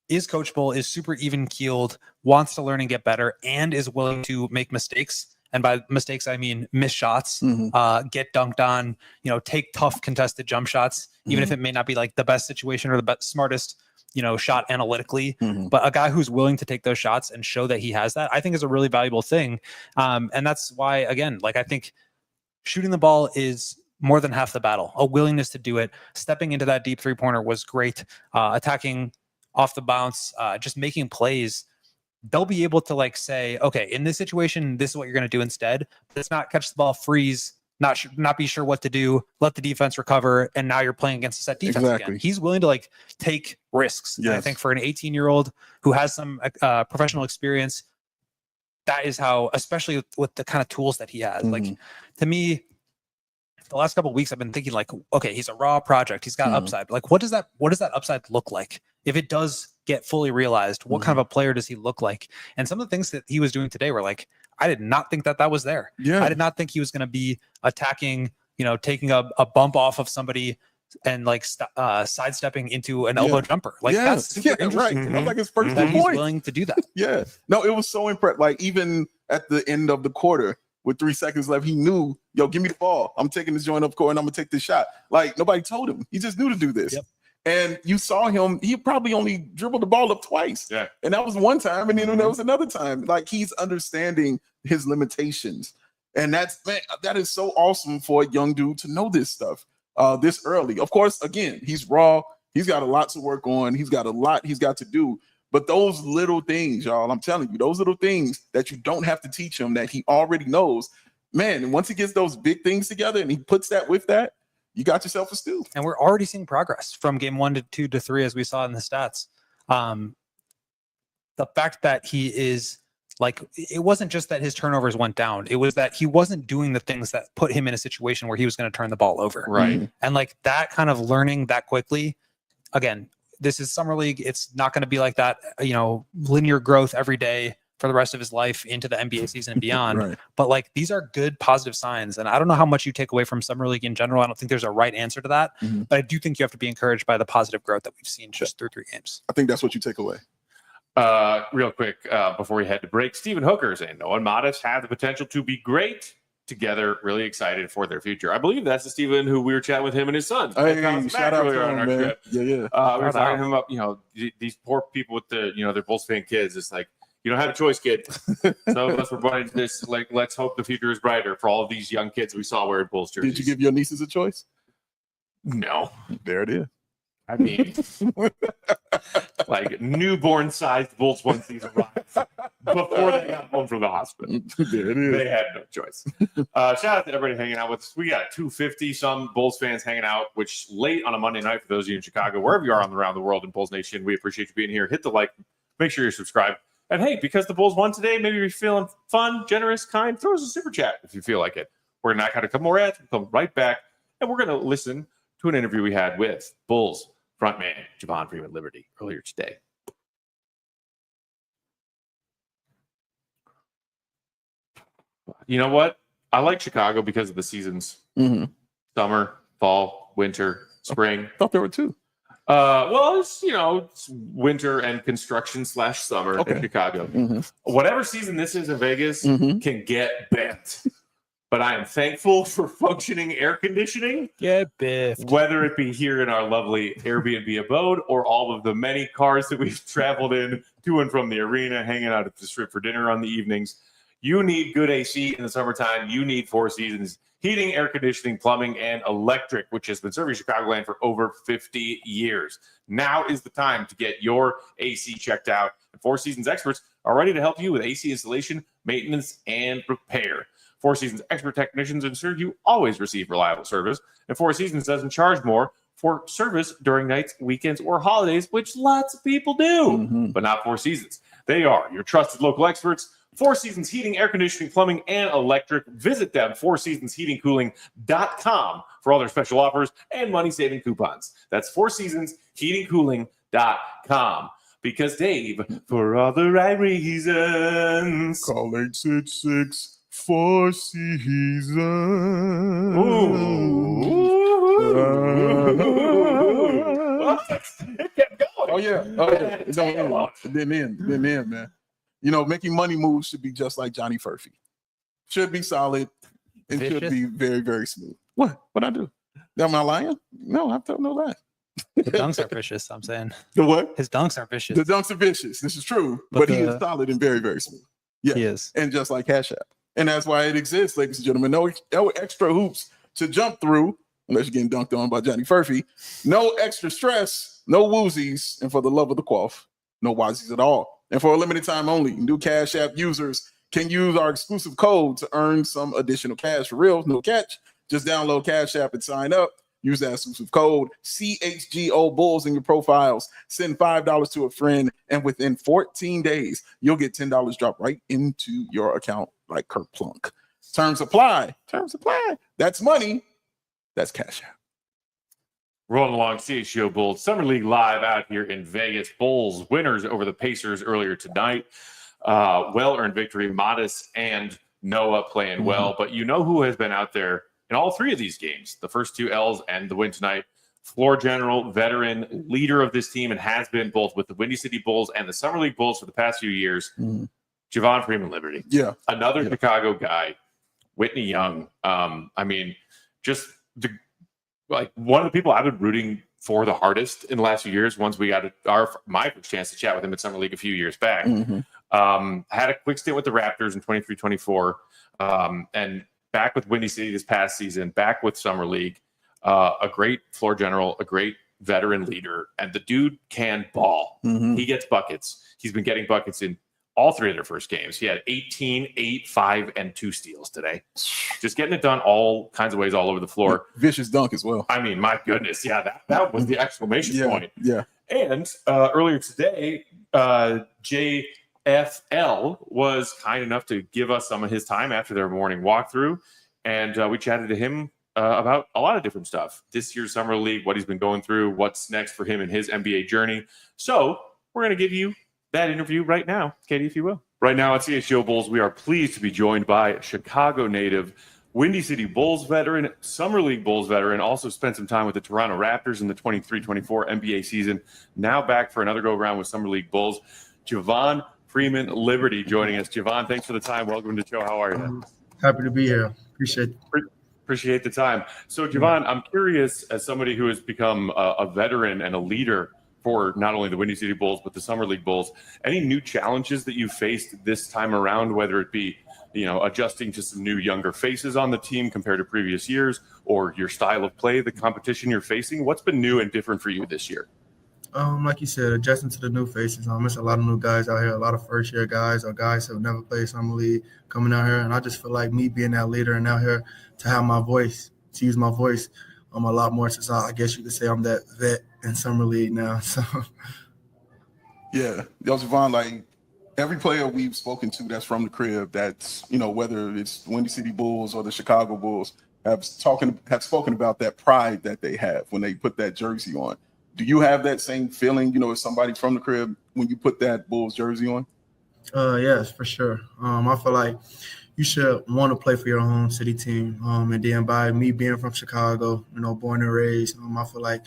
is coachable, is super even keeled, wants to learn and get better, and is willing to make mistakes. And by mistakes, I mean miss shots, get dunked on, take tough contested jump shots, even if it may not be like the best situation or the best, smartest, shot analytically. But a guy who's willing to take those shots and show that he has that, I think is a really valuable thing. And that's why, again, like, I think shooting the ball is more than half the battle. A willingness to do it. Stepping into that deep 3-pointer was great. Attacking off the bounce, just making plays. They'll be able to like say, okay, in this situation, this is what you're going to do instead. Let's not catch the ball, freeze, not be sure what to do, let the defense recover, and now you're playing against a set defense again. He's willing to like take risks. Yes. And I think for an 18-year-old who has some professional experience, that is how, especially with the kind of tools that he has. Like, to me, the last couple of weeks, I've been thinking like, okay, he's a raw project. He's got upside. Like, what does that upside look like? If it does get fully realized, what kind of a player does he look like? And some of the things that he was doing today were like, I did not think that was there. I did not think he was going to be attacking, taking a bump off of somebody and like sidestepping into an elbow jumper. Like, that's super interesting. Right. Like his first that point. He's willing to do that. No, it was so impressive. Like, even at the end of the quarter, with 3 seconds left, he knew, give me the ball. I'm taking this joint up court and I'm gonna take this shot. Like, nobody told him. He just knew to do this. And you saw him, he probably only dribbled the ball up twice. And that was one time, and then there was another time. Like, he's understanding his limitations. And that is so awesome for a young dude to know this stuff this early. Of course, again, he's raw. He's got a lot to work on. He's got a lot he's got to do. But those little things, y'all, I'm telling you, those little things that you don't have to teach him, that he already knows, man, and once he gets those big things together and he puts that with that, you got yourself a steal. And we're already seeing progress from game 1 to 2 to 3, as we saw in the stats. The fact that he is like, it wasn't just that his turnovers went down. It was that he wasn't doing the things that put him in a situation where he was going to turn the ball over. Right. And like that kind of learning that quickly, again, this is summer league. It's not going to be like that, linear growth every day for the rest of his life into the NBA season and beyond. But like, these are good positive signs. And I don't know how much you take away from summer league in general. I don't think there's a right answer to that, but I do think you have to be encouraged by the positive growth that we've seen just through 3 games. I think that's what you take away. Real quick, before we head to break, Stephen Hooker saying Noah and Matas have the potential to be great together. Really excited for their future. I believe that's the Stephen who we were chatting with him and his son. Hey, shout out to him, man. Trip. We were talking to him about, these poor people with the, their Bulls fan kids. It's like, you don't have a choice, kid. So let's provide this. Like, let's hope the future is brighter for all of these young kids we saw wearing Bulls jerseys. Did you give your nieces a choice? No. There it is. I mean, like newborn-sized Bulls one season rise before they got home from the hospital. There it is. They had no choice. Shout out to everybody hanging out with us. We got 250 some Bulls fans hanging out, which late on a Monday night for those of you in Chicago, wherever you are around the world in Bulls Nation. We appreciate you being here. Hit the like. Make sure you're subscribed. And hey, because the Bulls won today, maybe you're feeling fun, generous, kind. Throw us a super chat if you feel like it. We're going to knock out a couple more ads. We'll come right back, and we're going to listen to an interview we had with Bulls frontman Javon Freeman-Liberty earlier today. You know what? I like Chicago because of the seasons. Mm-hmm. Summer, fall, winter, spring. I thought there were two. Well, it's winter and construction / summer in Chicago. Mm-hmm. Whatever season this is in Vegas can get bent. But I am thankful for functioning air conditioning. Get biffed. Whether it be here in our lovely Airbnb abode or all of the many cars that we've traveled in to and from the arena, hanging out at the Strip for dinner on the evenings. You need good AC in the summertime. You need Four Seasons heating, air conditioning, plumbing, and electric, which has been serving Chicagoland for over 50 years. Now is the time to get your AC checked out. And Four Seasons experts are ready to help you with AC installation, maintenance, and repair. Four Seasons expert technicians ensure you always receive reliable service. And Four Seasons doesn't charge more for service during nights, weekends, or holidays, which lots of people do, but not Four Seasons. They are your trusted local experts. Four Seasons Heating, Air Conditioning, Plumbing, and Electric. Visit them, fourseasonsheatingcooling.com for all their special offers and money-saving coupons. That's fourseasonsheatingcooling.com. Because, Dave, for all the right reasons. Call 866 Four Seasons. It kept going. Oh, yeah. It don't end. It didn't end, man. Making money moves should be just like Johnny Furphy. Should be solid and should be very, very smooth. What'd I do? Am I lying? No, I've told no lie. The dunks are vicious, I'm saying. The what? His dunks are vicious. The dunks are vicious. This is true. But he is solid and very, very smooth. Yeah. He is. And just like Cash App. And that's why it exists, ladies and gentlemen. No extra hoops to jump through, unless you're getting dunked on by Johnny Furphy. No extra stress, no woozies, and for the love of the quaff, no wazzies at all. And for a limited time only, new Cash App users can use our exclusive code to earn some additional cash. For real, no catch. Just download Cash App and sign up. Use that exclusive code CHGO Bulls in your profiles. Send $5 to a friend, and within 14 days, you'll get $10 dropped right into your account like Kirk Plunk. Terms apply. That's money. That's Cash App. Rolling along, CHGO Bulls Summer League live out here in Vegas. Bulls winners over the Pacers earlier tonight. Well-earned victory. Matas and Noa playing well. But you know who has been out there in all three of these games? The first two L's and the win tonight. Floor general, veteran, leader of this team, and has been both with the Windy City Bulls and the Summer League Bulls for the past few years. Javon Freeman-Liberty. Yeah. Another Chicago guy. Whitney Young. One of the people I've been rooting for the hardest in the last few years. Once we got my first chance to chat with him at Summer League a few years back. Had a quick stint with the Raptors in 23-24, and back with Windy City this past season, back with Summer League. A great floor general, a great veteran leader, and the dude can ball. He gets buckets. He's been getting buckets in all three of their first games. He had 18, 8, 5, and 2 steals today. Just getting it done all kinds of ways all over the floor. Vicious dunk as well. I mean, my goodness. Yeah, that was the exclamation point. Yeah. And earlier today, JFL was kind enough to give us some of his time after their morning walkthrough. And we chatted to him about a lot of different stuff. This year's Summer League, what he's been going through, what's next for him in his NBA journey. So we're going to give you that interview right now, Katie, if you will. Right now at CHGO Bulls, we are pleased to be joined by Chicago native, Windy City Bulls veteran, Summer League Bulls veteran, also spent some time with the Toronto Raptors in the 23-24 NBA season. Now back for another go-around with Summer League Bulls, Javon Freeman-Liberty joining us. Javon, thanks for the time. Welcome to the show. How are you? Happy to be here. Appreciate the time. So, Javon, I'm curious, as somebody who has become a veteran and a leader for not only the Windy City Bulls, but the Summer League Bulls, any new challenges that you faced this time around, whether it be adjusting to some new younger faces on the team compared to previous years, or your style of play, the competition you're facing? What's been new and different for you this year? Like you said, adjusting to the new faces. There's a lot of new guys out here, a lot of first-year guys or guys who have never played summer league coming out here, and I just feel like me being that leader and out here to have my voice, to use my voice, a lot more since I guess you could say I'm that vet in summer league now. So, yeah, Javon, like every player we've spoken to that's from the crib, that's whether it's the Windy City Bulls or the Chicago Bulls, have spoken about that pride that they have when they put that jersey on. Do you have that same feeling, as somebody from the crib when you put that Bulls jersey on? Yes, for sure. I feel like you should want to play for your home city team. And then by me being from Chicago, born and raised, I feel like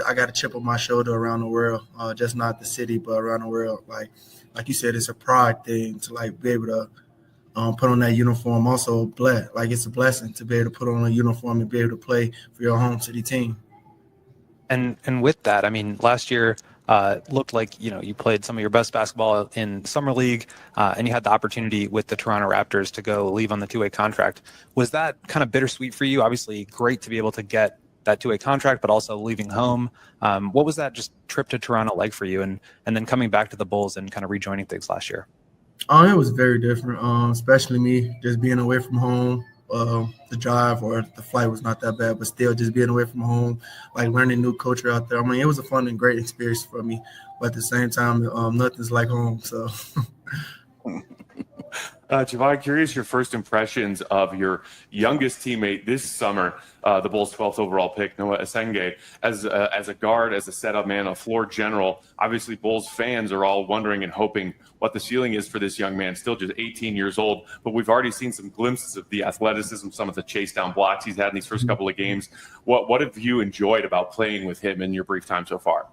I got a chip on my shoulder around the world, just not the city, but around the world. Like you said, it's a pride thing to be able to put on that uniform. Also, it's a blessing to be able to put on a uniform and be able to play for your home city team. And with that, I mean, last year looked like, you played some of your best basketball in summer league, and you had the opportunity with the Toronto Raptors to go leave on the two-way contract. Was that kind of bittersweet for you? Obviously, great to be able to get that two-way contract, but also leaving home. What was that just trip to Toronto like for you, and then coming back to the Bulls and kind of rejoining things last year? It was very different, especially me just being away from home. The drive or the flight was not that bad, but still just being away from home, learning new culture out there. I mean, it was a fun and great experience for me, but at the same time, nothing's like home. So, Javon, curious your first impressions of your youngest teammate this summer, the Bulls' 12th overall pick, Noa Essengue, as a guard, as a setup man, a floor general. Obviously, Bulls fans are all wondering and hoping what the ceiling is for this young man, still just 18 years old. But we've already seen some glimpses of the athleticism, some of the chase down blocks he's had in these first couple of games. What have you enjoyed about playing with him in your brief time so far?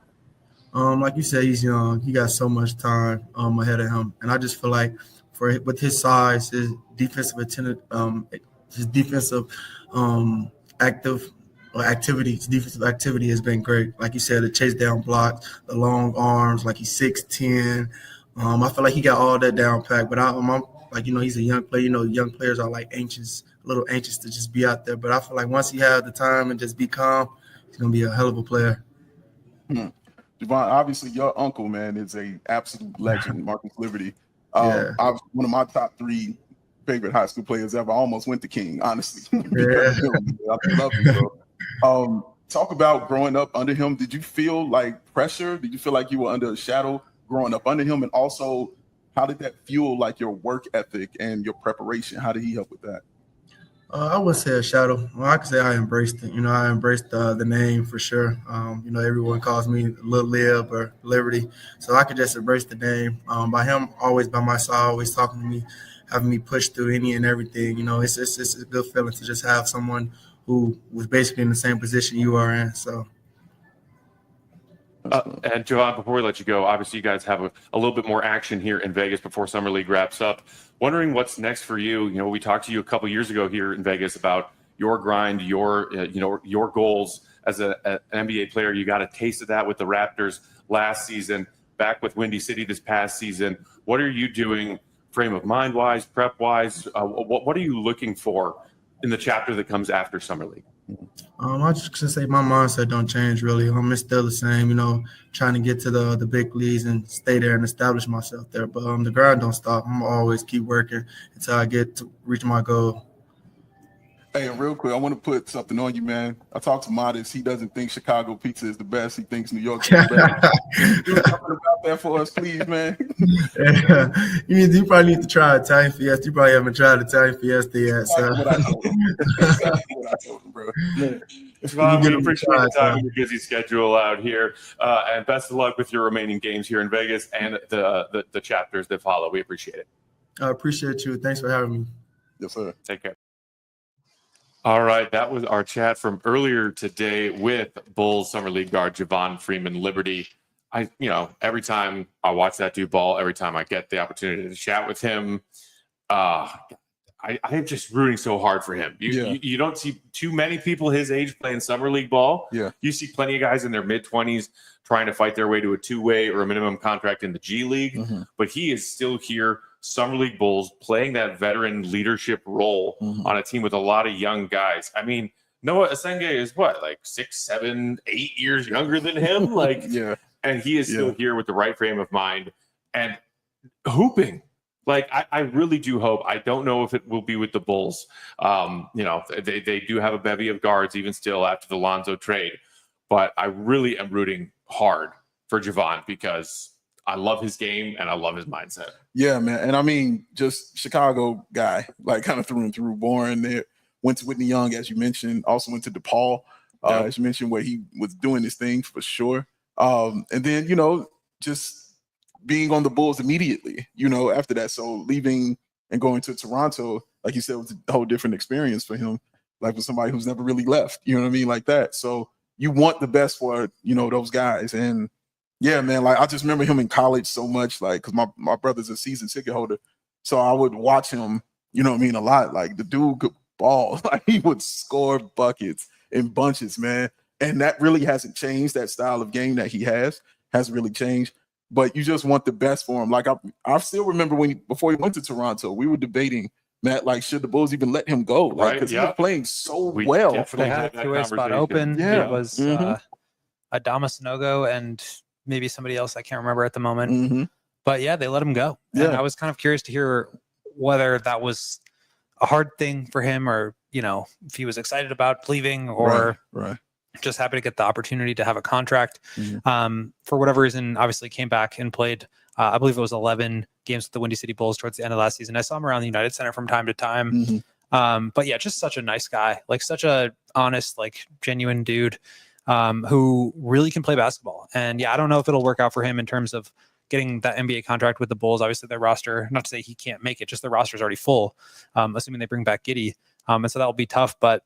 Like you said, he's young. He got so much time ahead of him, and I just feel like with his size, his defensive activity has been great. Like you said, the chase down blocks, the long arms, like he's 6'10". I feel like he got all that down pat, but I'm he's a young player. Young players are a little anxious to just be out there. But I feel like once he has the time and just be calm, he's gonna be a hell of a player. Javon, obviously your uncle, man, is a absolute legend, Matas Liberty. Yeah. One of my top 3 favorite high school players ever. I almost went to King, honestly. Yeah. I love him, bro. Talk about growing up under him. Did you feel like pressure? Did you feel like you were under a shadow growing up under him? And also, how did that fuel your work ethic and your preparation? How did he help with that? I would say a shadow. Well, I could say I embraced it. I embraced the name for sure. Everyone calls me Lil Lib or Liberty, so I could just embrace the name. By him always by my side, always talking to me, having me push through any and everything. It's a good feeling to just have someone who was basically in the same position you are in. So. And Javon, before we let you go, obviously you guys have a little bit more action here in Vegas before Summer League wraps up. Wondering what's next for you. We talked to you a couple years ago here in Vegas about your grind, your goals as an NBA player. You got a taste of that with the Raptors last season, back with Windy City this past season. What are you doing frame of mind wise, prep wise? What are you looking for in the chapter that comes after Summer League? I just should say my mindset don't change really. It's still the same, trying to get to the big leagues and stay there and establish myself there. But the grind don't stop. I'm always keep working until I get to reach my goal. Hey, and real quick, I want to put something on you, man. I talked to Matas. He doesn't think Chicago pizza is the best. He thinks New York is the best. Do something about that for us, please, man. Yeah. You probably need to try Italian Fiesta. You probably haven't tried Italian Fiesta yet. So. What I told him. Exactly what I told him, bro. Javon, we appreciate the time in your busy schedule out here. And best of luck with your remaining games here in Vegas and the chapters that follow. We appreciate it. I appreciate you. Thanks for having me. Yes, sir. Take care. All right, that was our chat from earlier today with Bulls Summer League guard Javon Freeman-Liberty. Every time I watch that dude ball, every time I get the opportunity to chat with him, I'm just rooting so hard for him. You don't see too many people his age playing Summer League ball. Yeah. You see plenty of guys in their mid-20s trying to fight their way to a two-way or a minimum contract in the G League, but he is still here Summer League Bulls playing that veteran leadership role on a team with a lot of young guys. I mean, Noa Essengue is what, like 6, 7, 8 years younger than him? Like, Yeah. And he is still here with the right frame of mind and hooping. Like, I really do hope. I don't know if it will be with the Bulls. They do have a bevy of guards even still after the Lonzo trade. But I really am rooting hard for Javon because I love his game and I love his mindset. Yeah, man. And I mean, just Chicago guy, like kind of through and through, born there. Went to Whitney Young, as you mentioned. Also went to DePaul, as you mentioned, where he was doing his thing for sure. And then, just being on the Bulls immediately, after that. So leaving and going to Toronto, like you said, was a whole different experience for him, like for somebody who's never really left, you know what I mean? Like that. So you want the best for, those guys. And yeah, man, like I just remember him in college so much, like, because my brother's a season ticket holder. So I would watch him, a lot. Like the dude could ball, like he would score buckets in bunches, man. And that really hasn't changed. That style of game that he hasn't really changed. But you just want the best for him. Like I still remember before he went to Toronto, we were debating, Matt, like should the Bulls even let him go? Like, because he was playing so well. They had a two-way spot open. Yeah. It was Adama Sanogo and maybe somebody else I can't remember at the moment. But yeah, they let him go. Yeah. And I was kind of curious to hear whether that was a hard thing for him or, if he was excited about leaving or right. Just happy to get the opportunity to have a contract. For whatever reason, obviously came back and played, I believe it was 11 games with the Windy City Bulls towards the end of last season. I saw him around the United Center from time to time. But yeah, just such a nice guy, like such a honest, like genuine dude who really can play basketball. And yeah, I don't know if it'll work out for him in terms of getting that NBA contract with the Bulls. Obviously their roster, not to say he can't make it, just the roster is already full, assuming they bring back Giddey. And so that will be tough, but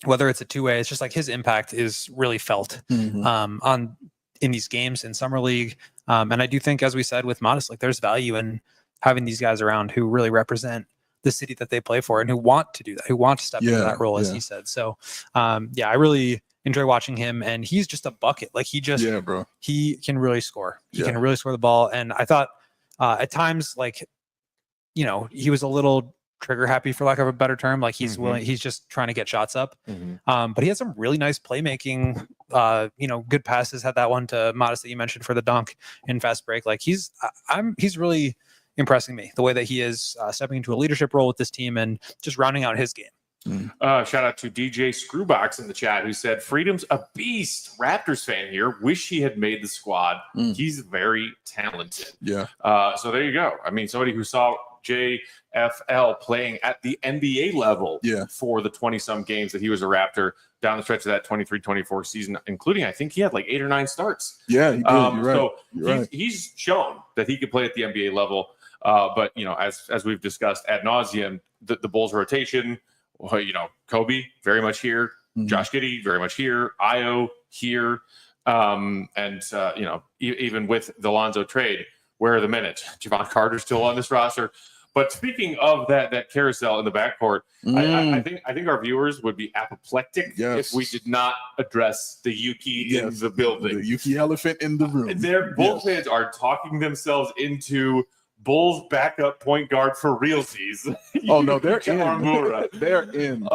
whether it's a two-way, it's just like his impact is really felt in these games in Summer League. And I do think, as we said with Matas, like there's value in having these guys around who really represent the city that they play for and who want to do that, who want to step into that role, as he said. So I really enjoy watching him, and he's just a bucket. Like he can really score. He can really score the ball. And I thought at times, like, he was a little trigger happy, for lack of a better term. Like he's willing, he's just trying to get shots up. But he had some really nice playmaking, good passes. Had that one to Matas that you mentioned for the dunk in fast break. Like he's really impressing me, the way that he is stepping into a leadership role with this team and just rounding out his game. Shout out to DJ Screwbox in the chat who said, Freedom's a beast. Raptors fan here. Wish he had made the squad. He's very talented. Yeah. So there you go. I mean, somebody who saw JFL playing at the NBA level for the 20-some games that he was a Raptor down the stretch of that 23-24 season, including, I think he had like 8 or 9 starts. Yeah, he did. You're right. He's shown that he could play at the NBA level. But, as we've discussed ad nauseum, the Bulls rotation, Kobe, very much here. Josh Giddey, very much here. Io, here. Even with the Lonzo trade, where are the minutes? Javon Carter's still on this roster. But speaking of that carousel in the backcourt, I think our viewers would be apoplectic if we did not address the Yuki in the building. The Yuki elephant in the room. Their Bull fans are talking themselves into Bulls backup point guard for realsies. Oh no, they're Kawamura. in. They're in.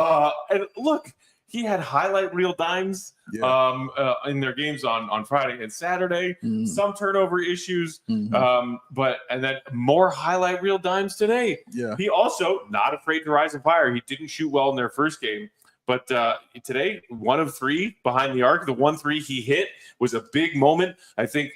And look, he had highlight reel dimes in their games on Friday and Saturday. Some turnover issues, but then more highlight reel dimes today. Yeah. He also not afraid to rise and fire. He didn't shoot well in their first game, but today 1 of 3 behind the arc. The 1-3 he hit was a big moment. I think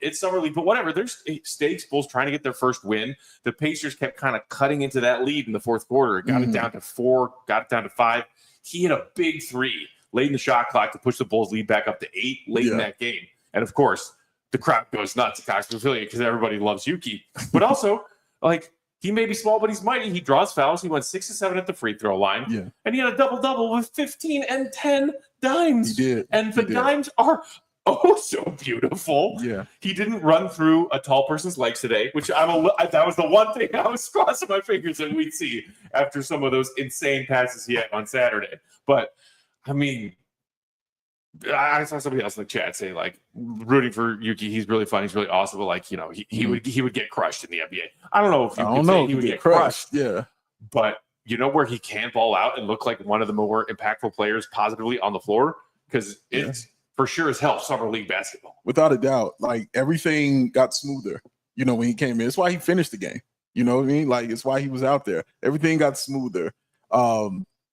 it's Summer League, but whatever. There's stakes. Bulls trying to get their first win. The Pacers kept kind of cutting into that lead in the fourth quarter. It got it down to 4, got it down to 5. He hit a big 3 late in the shot clock to push the Bulls lead back up to 8 late in that game. And of course, the crowd goes nuts at Cox Pavilion because everybody loves Yuki. But also, like, he may be small, but he's mighty. He draws fouls. He went 6 of 7 at the free throw line. Yeah. And he had a double-double with 15 and 10 dimes. He did. And the dimes are so beautiful. Yeah. He didn't run through a tall person's legs today, which that was the one thing I was crossing my fingers that we'd see after some of those insane passes he had on Saturday. But I mean, I saw somebody else in the chat say like rooting for Yuki. He's really fun. He's really awesome. But like, you know, he would get crushed in the NBA. I don't know if you could say he would get crushed. Yeah. But you know where he can ball out and look like one of the more impactful players positively on the floor? Because it's for sure as hell summer league basketball. Without a doubt. Like everything got smoother, you know, when he came in. It's why he finished the game. You know what I mean? Like it's why he was out there. Everything got smoother.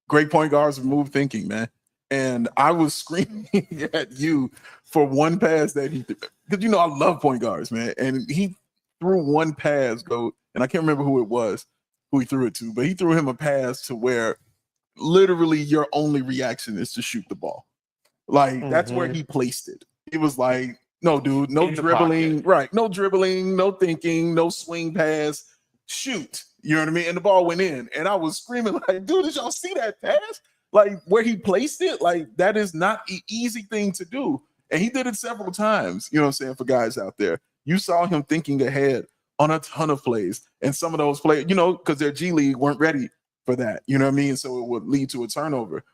Great point guards remove thinking, man. And I was screaming at you for one pass that he did. Because, you know, I love point guards, man. And he threw one pass, and I can't remember who it was, who he threw it to, but he threw him a pass to where literally your only reaction is to shoot the ball. Like, that's where he placed it. He was like, no, dude, no dribbling. Right. No dribbling, no thinking, no swing pass. Shoot. You know what I mean? And the ball went in. And I was screaming like, dude, did y'all see that pass? Like where he placed it, like that is not an easy thing to do. And he did it several times, you know what I'm saying, for guys out there. You saw him thinking ahead on a ton of plays. And some of those players, you know, because their G League weren't ready for that, you know what I mean? So it would lead to a turnover.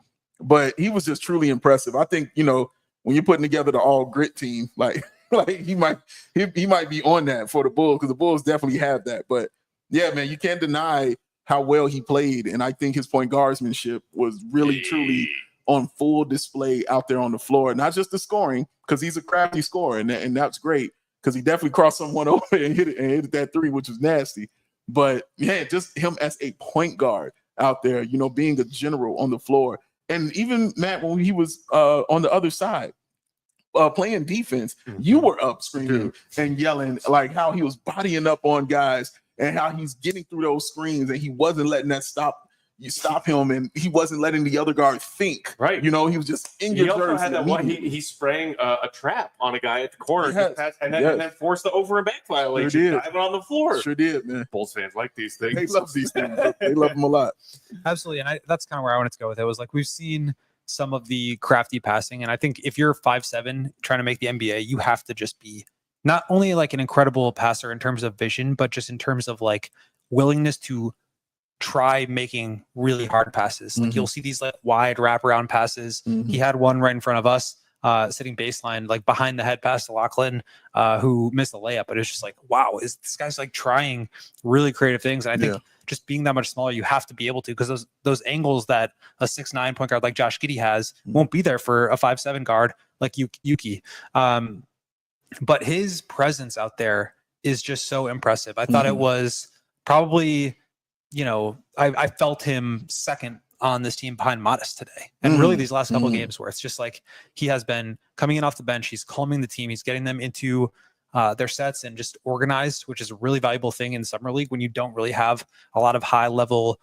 But he was just truly impressive. I think, you know, when you're putting together the all grit team, like he might be on that for the Bulls, because the Bulls definitely have that. But yeah, man, you can't deny how well he played. And I think his point guardsmanship was really, truly on full display out there on the floor. Not just the scoring, because he's a crafty scorer, and that's great, because he definitely crossed someone over and hit that three, which was nasty. But, yeah, just him as a point guard out there, you know, being a general on the floor. And even, Matt, when he was on the other side, playing defense, you were up screaming and yelling, like how he was bodying up on guys, and how he's getting through those screens, and he wasn't letting that stop him, and he wasn't letting the other guard think. Right. You know, he was just in your jersey. He also had that one. He sprang a trap on a guy at the corner, and then forced the over and back violation, diving on the floor. Sure did, man. Bulls fans like these things. They love these things. They love them a lot. Absolutely, and that's kind of where I wanted to go with it. Was like we've seen some of the crafty passing, and I think if you're 5'7" trying to make the NBA, you have to just be not only like an incredible passer in terms of vision, but just in terms of like willingness to try making really hard passes. Like you'll see these like wide wraparound passes. He had one right in front of us, sitting baseline, like behind the head pass to Lachlan, who missed the layup. But it's just like, wow, this guy's like trying really creative things. And I think just being that much smaller, you have to be able to, because those angles that a 6'9" point guard like Josh Giddey has won't be there for a 5'7" guard like Yuki. But his presence out there is just so impressive. I thought it was probably, you know, I felt him second on this team behind Matas today. And really these last couple of games where it's just like he has been coming in off the bench. He's calming the team. He's getting them into their sets and just organized, which is a really valuable thing in Summer League when you don't really have a lot of high level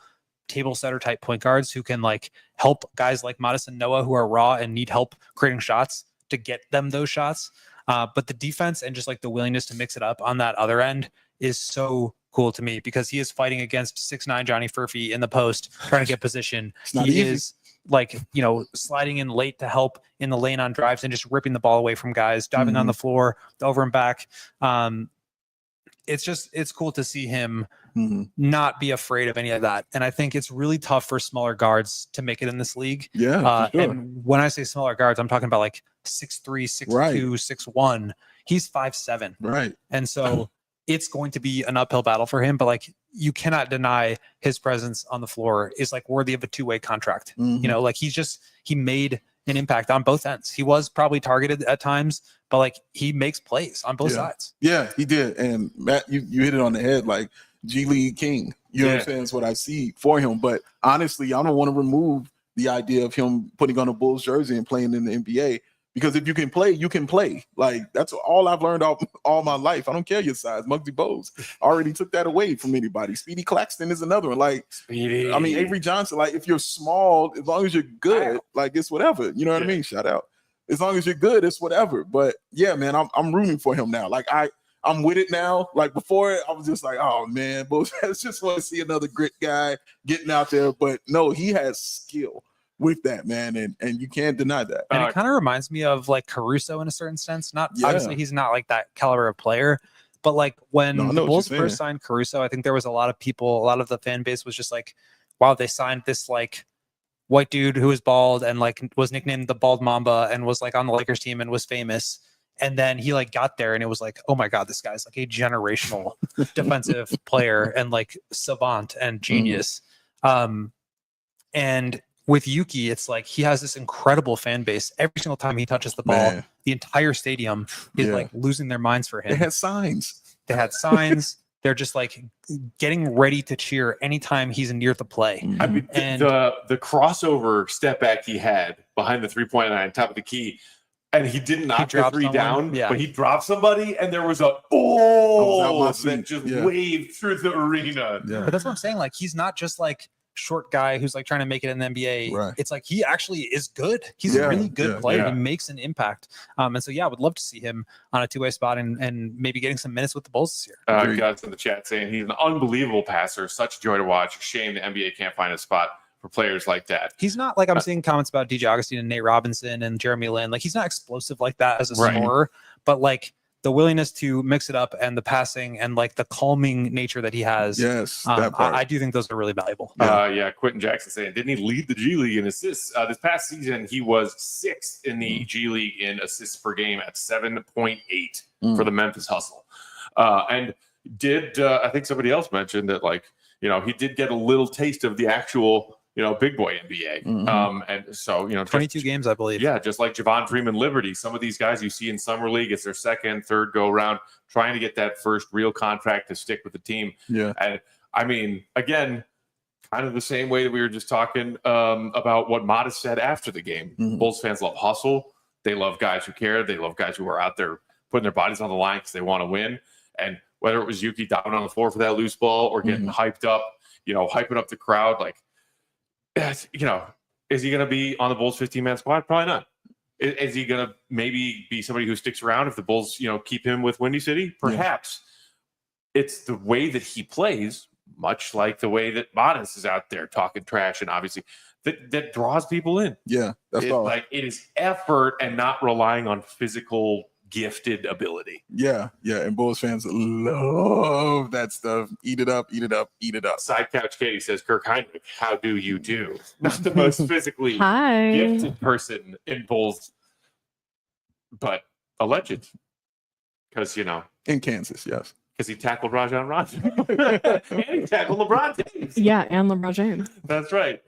table setter type point guards who can like help guys like Matas and Noa who are raw and need help creating shots to get them those shots. But the defense and just like the willingness to mix it up on that other end is so cool to me, because he is fighting against 6'9" Johnny Furphy in the post, trying to get position. He is like, you know, sliding in late to help in the lane on drives and just ripping the ball away from guys, diving on the floor, the over and back. It's cool to see him not be afraid of any of that. And I think it's really tough for smaller guards to make it in this league. Yeah. Sure. And when I say smaller guards, I'm talking about like 6'3", 6'2", 6'1". He's 5'7". Right. And so it's going to be an uphill battle for him, but like you cannot deny his presence on the floor is like worthy of a two-way contract. You know, like he made an impact on both ends. He was probably targeted at times, but like he makes plays on both sides. Yeah, he did. And Matt, you hit it on the head, like G League King. You know what I'm saying? That's what I see for him. But honestly, I don't want to remove the idea of him putting on a Bulls jersey and playing in the NBA. Because if you can play, you can play. Like, that's all I've learned all my life. I don't care your size. Muggsy Bogues already took that away from anybody. Speedy Claxton is another one. Like, Speedy. I mean, Avery Johnson, like, if you're small, as long as you're good, like, it's whatever. You know what I mean? Shout out. As long as you're good, it's whatever. But, yeah, man, I'm rooting for him now. Like, I'm with it now. Like, before, I was just like, oh, man, Bulls just want to see another grit guy getting out there. But, no, he has skill with that, man, and you can't deny that. And it kind of reminds me of like Caruso in a certain sense. Not obviously he's not like that caliber of player, but like when the Bulls first signed Caruso, I think there was a lot of the fan base was just like, wow, they signed this like white dude who was bald and like was nicknamed the Bald Mamba and was like on the Lakers team and was famous. And then he like got there and it was like, oh my God, this guy's like a generational defensive player and like savant and genius. And with Yuki, it's like he has this incredible fan base. Every single time he touches the ball, the entire stadium is like losing their minds for him. They had signs. They're just like getting ready to cheer anytime he's near the play. I mean, and the crossover step back he had behind the 3-point line, top of the key, and he didn't knock the three down, but he dropped somebody, and there was a that just waved through the arena. Yeah. But that's what I'm saying. Like, he's not just like short guy who's like trying to make it in the NBA. Right. It's like he actually is good. He's a really good player. He makes an impact. And so I would love to see him on a two-way spot and maybe getting some minutes with the Bulls this year. Guys in the chat saying he's an unbelievable passer, such a joy to watch. Shame the NBA can't find a spot for players like that. He's not like I'm seeing comments about DJ Augustine and Nate Robinson and Jeremy Lin. Like, he's not explosive like that as a scorer, but like the willingness to mix it up and the passing and like the calming nature that he has. Yes, I do think those are really valuable. Quentin Jackson saying, didn't he lead the G League in assists? This past season, he was 6th in the G League in assists per game at 7.8 for the Memphis Hustle. And I think somebody else mentioned that, like, he did get a little taste of the actual, big boy NBA. And so, 22 games, I believe. Yeah, just like Javon Freeman-Liberty. Some of these guys you see in summer league, it's their second, third go around, trying to get that first real contract to stick with the team. Yeah. And I mean, again, kind of the same way that we were just talking about what Matas said after the game. Bulls fans love hustle. They love guys who care. They love guys who are out there putting their bodies on the line because they want to win. And whether it was Yuki down on the floor for that loose ball or getting hyped up, hyping up the crowd, like, is he going to be on the Bulls 15-man squad? Probably not. Is he going to maybe be somebody who sticks around if the Bulls, keep him with Windy City? Perhaps. It's the way that he plays, much like the way that Matas is out there talking trash, and obviously that draws people in. Yeah, that's all. Like, it is effort and not relying on physical gifted ability. Yeah, and Bulls fans love that stuff. Eat it up, eat it up, eat it up. Side Couch Katie says, Kirk Heinrich, how do you do? Not the most physically gifted person in Bulls, but a legend. Because, in Kansas, yes. Because he tackled Rajon Rondo. And he tackled LeBron James. Yeah, and LeBron James. That's right.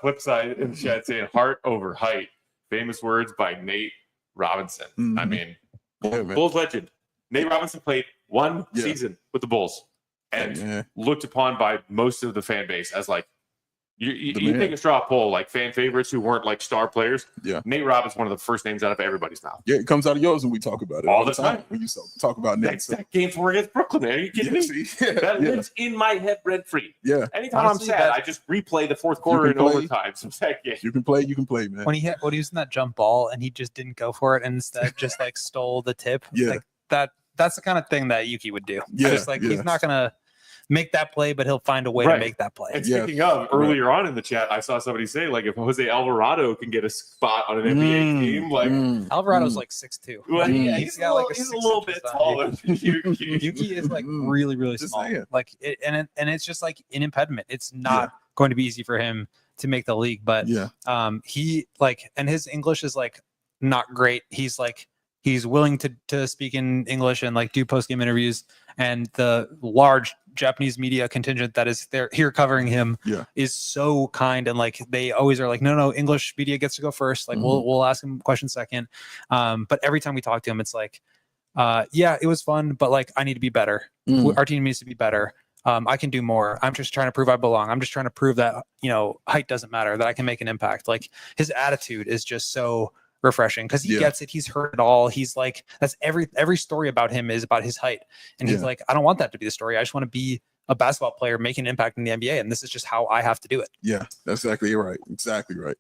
Flip side in the chat saying, heart over height. Famous words by Nate Robinson. I mean, Bulls legend. Nate Robinson played one season with the Bulls and looked upon by most of the fan base as like, you take a straw poll, like fan favorites who weren't like star players. Yeah. Nate Robinson's one of the first names out of everybody's mouth. Yeah, it comes out of yours when we talk about it. All the time. When you talk about Nate. That game 4 against Brooklyn, man. Are you kidding me? That lives in my head rent free. Yeah. Anytime honestly, I'm sad, I just replay the fourth quarter in overtime. So you can play, man. When he was in that jump ball and he just didn't go for it and instead just like stole the tip. Yeah. Like that's the kind of thing that Yuki would do. Yeah. Just like he's not gonna make that play, but he'll find a way to make that play. And speaking of, earlier on in the chat, I saw somebody say, like, if Jose Alvarado can get a spot on an NBA team, like Alvarado's like 6'2". Well, he's got like he's a little bit taller than Yuki. Yuki is like really, really small. Like, and it's just like an impediment. It's not going to be easy for him to make the league, but he like, and his English is like not great. He's like, he's willing to speak in English and like do post-game interviews, and the large Japanese media contingent that is there here covering him is so kind, and like they always are like, no, English media gets to go first. Like we'll ask him questions second. But every time we talk to him, it's like, it was fun, but like I need to be better. Our team needs to be better. I can do more. I'm just trying to prove I belong. I'm just trying to prove that, height doesn't matter, that I can make an impact. Like his attitude is just so refreshing because he gets it. He's heard it all. He's like, that's every story about him is about his height. And he's like, I don't want that to be the story. I just want to be a basketball player making an impact in the NBA. And this is just how I have to do it. Yeah, that's exactly right. Exactly right.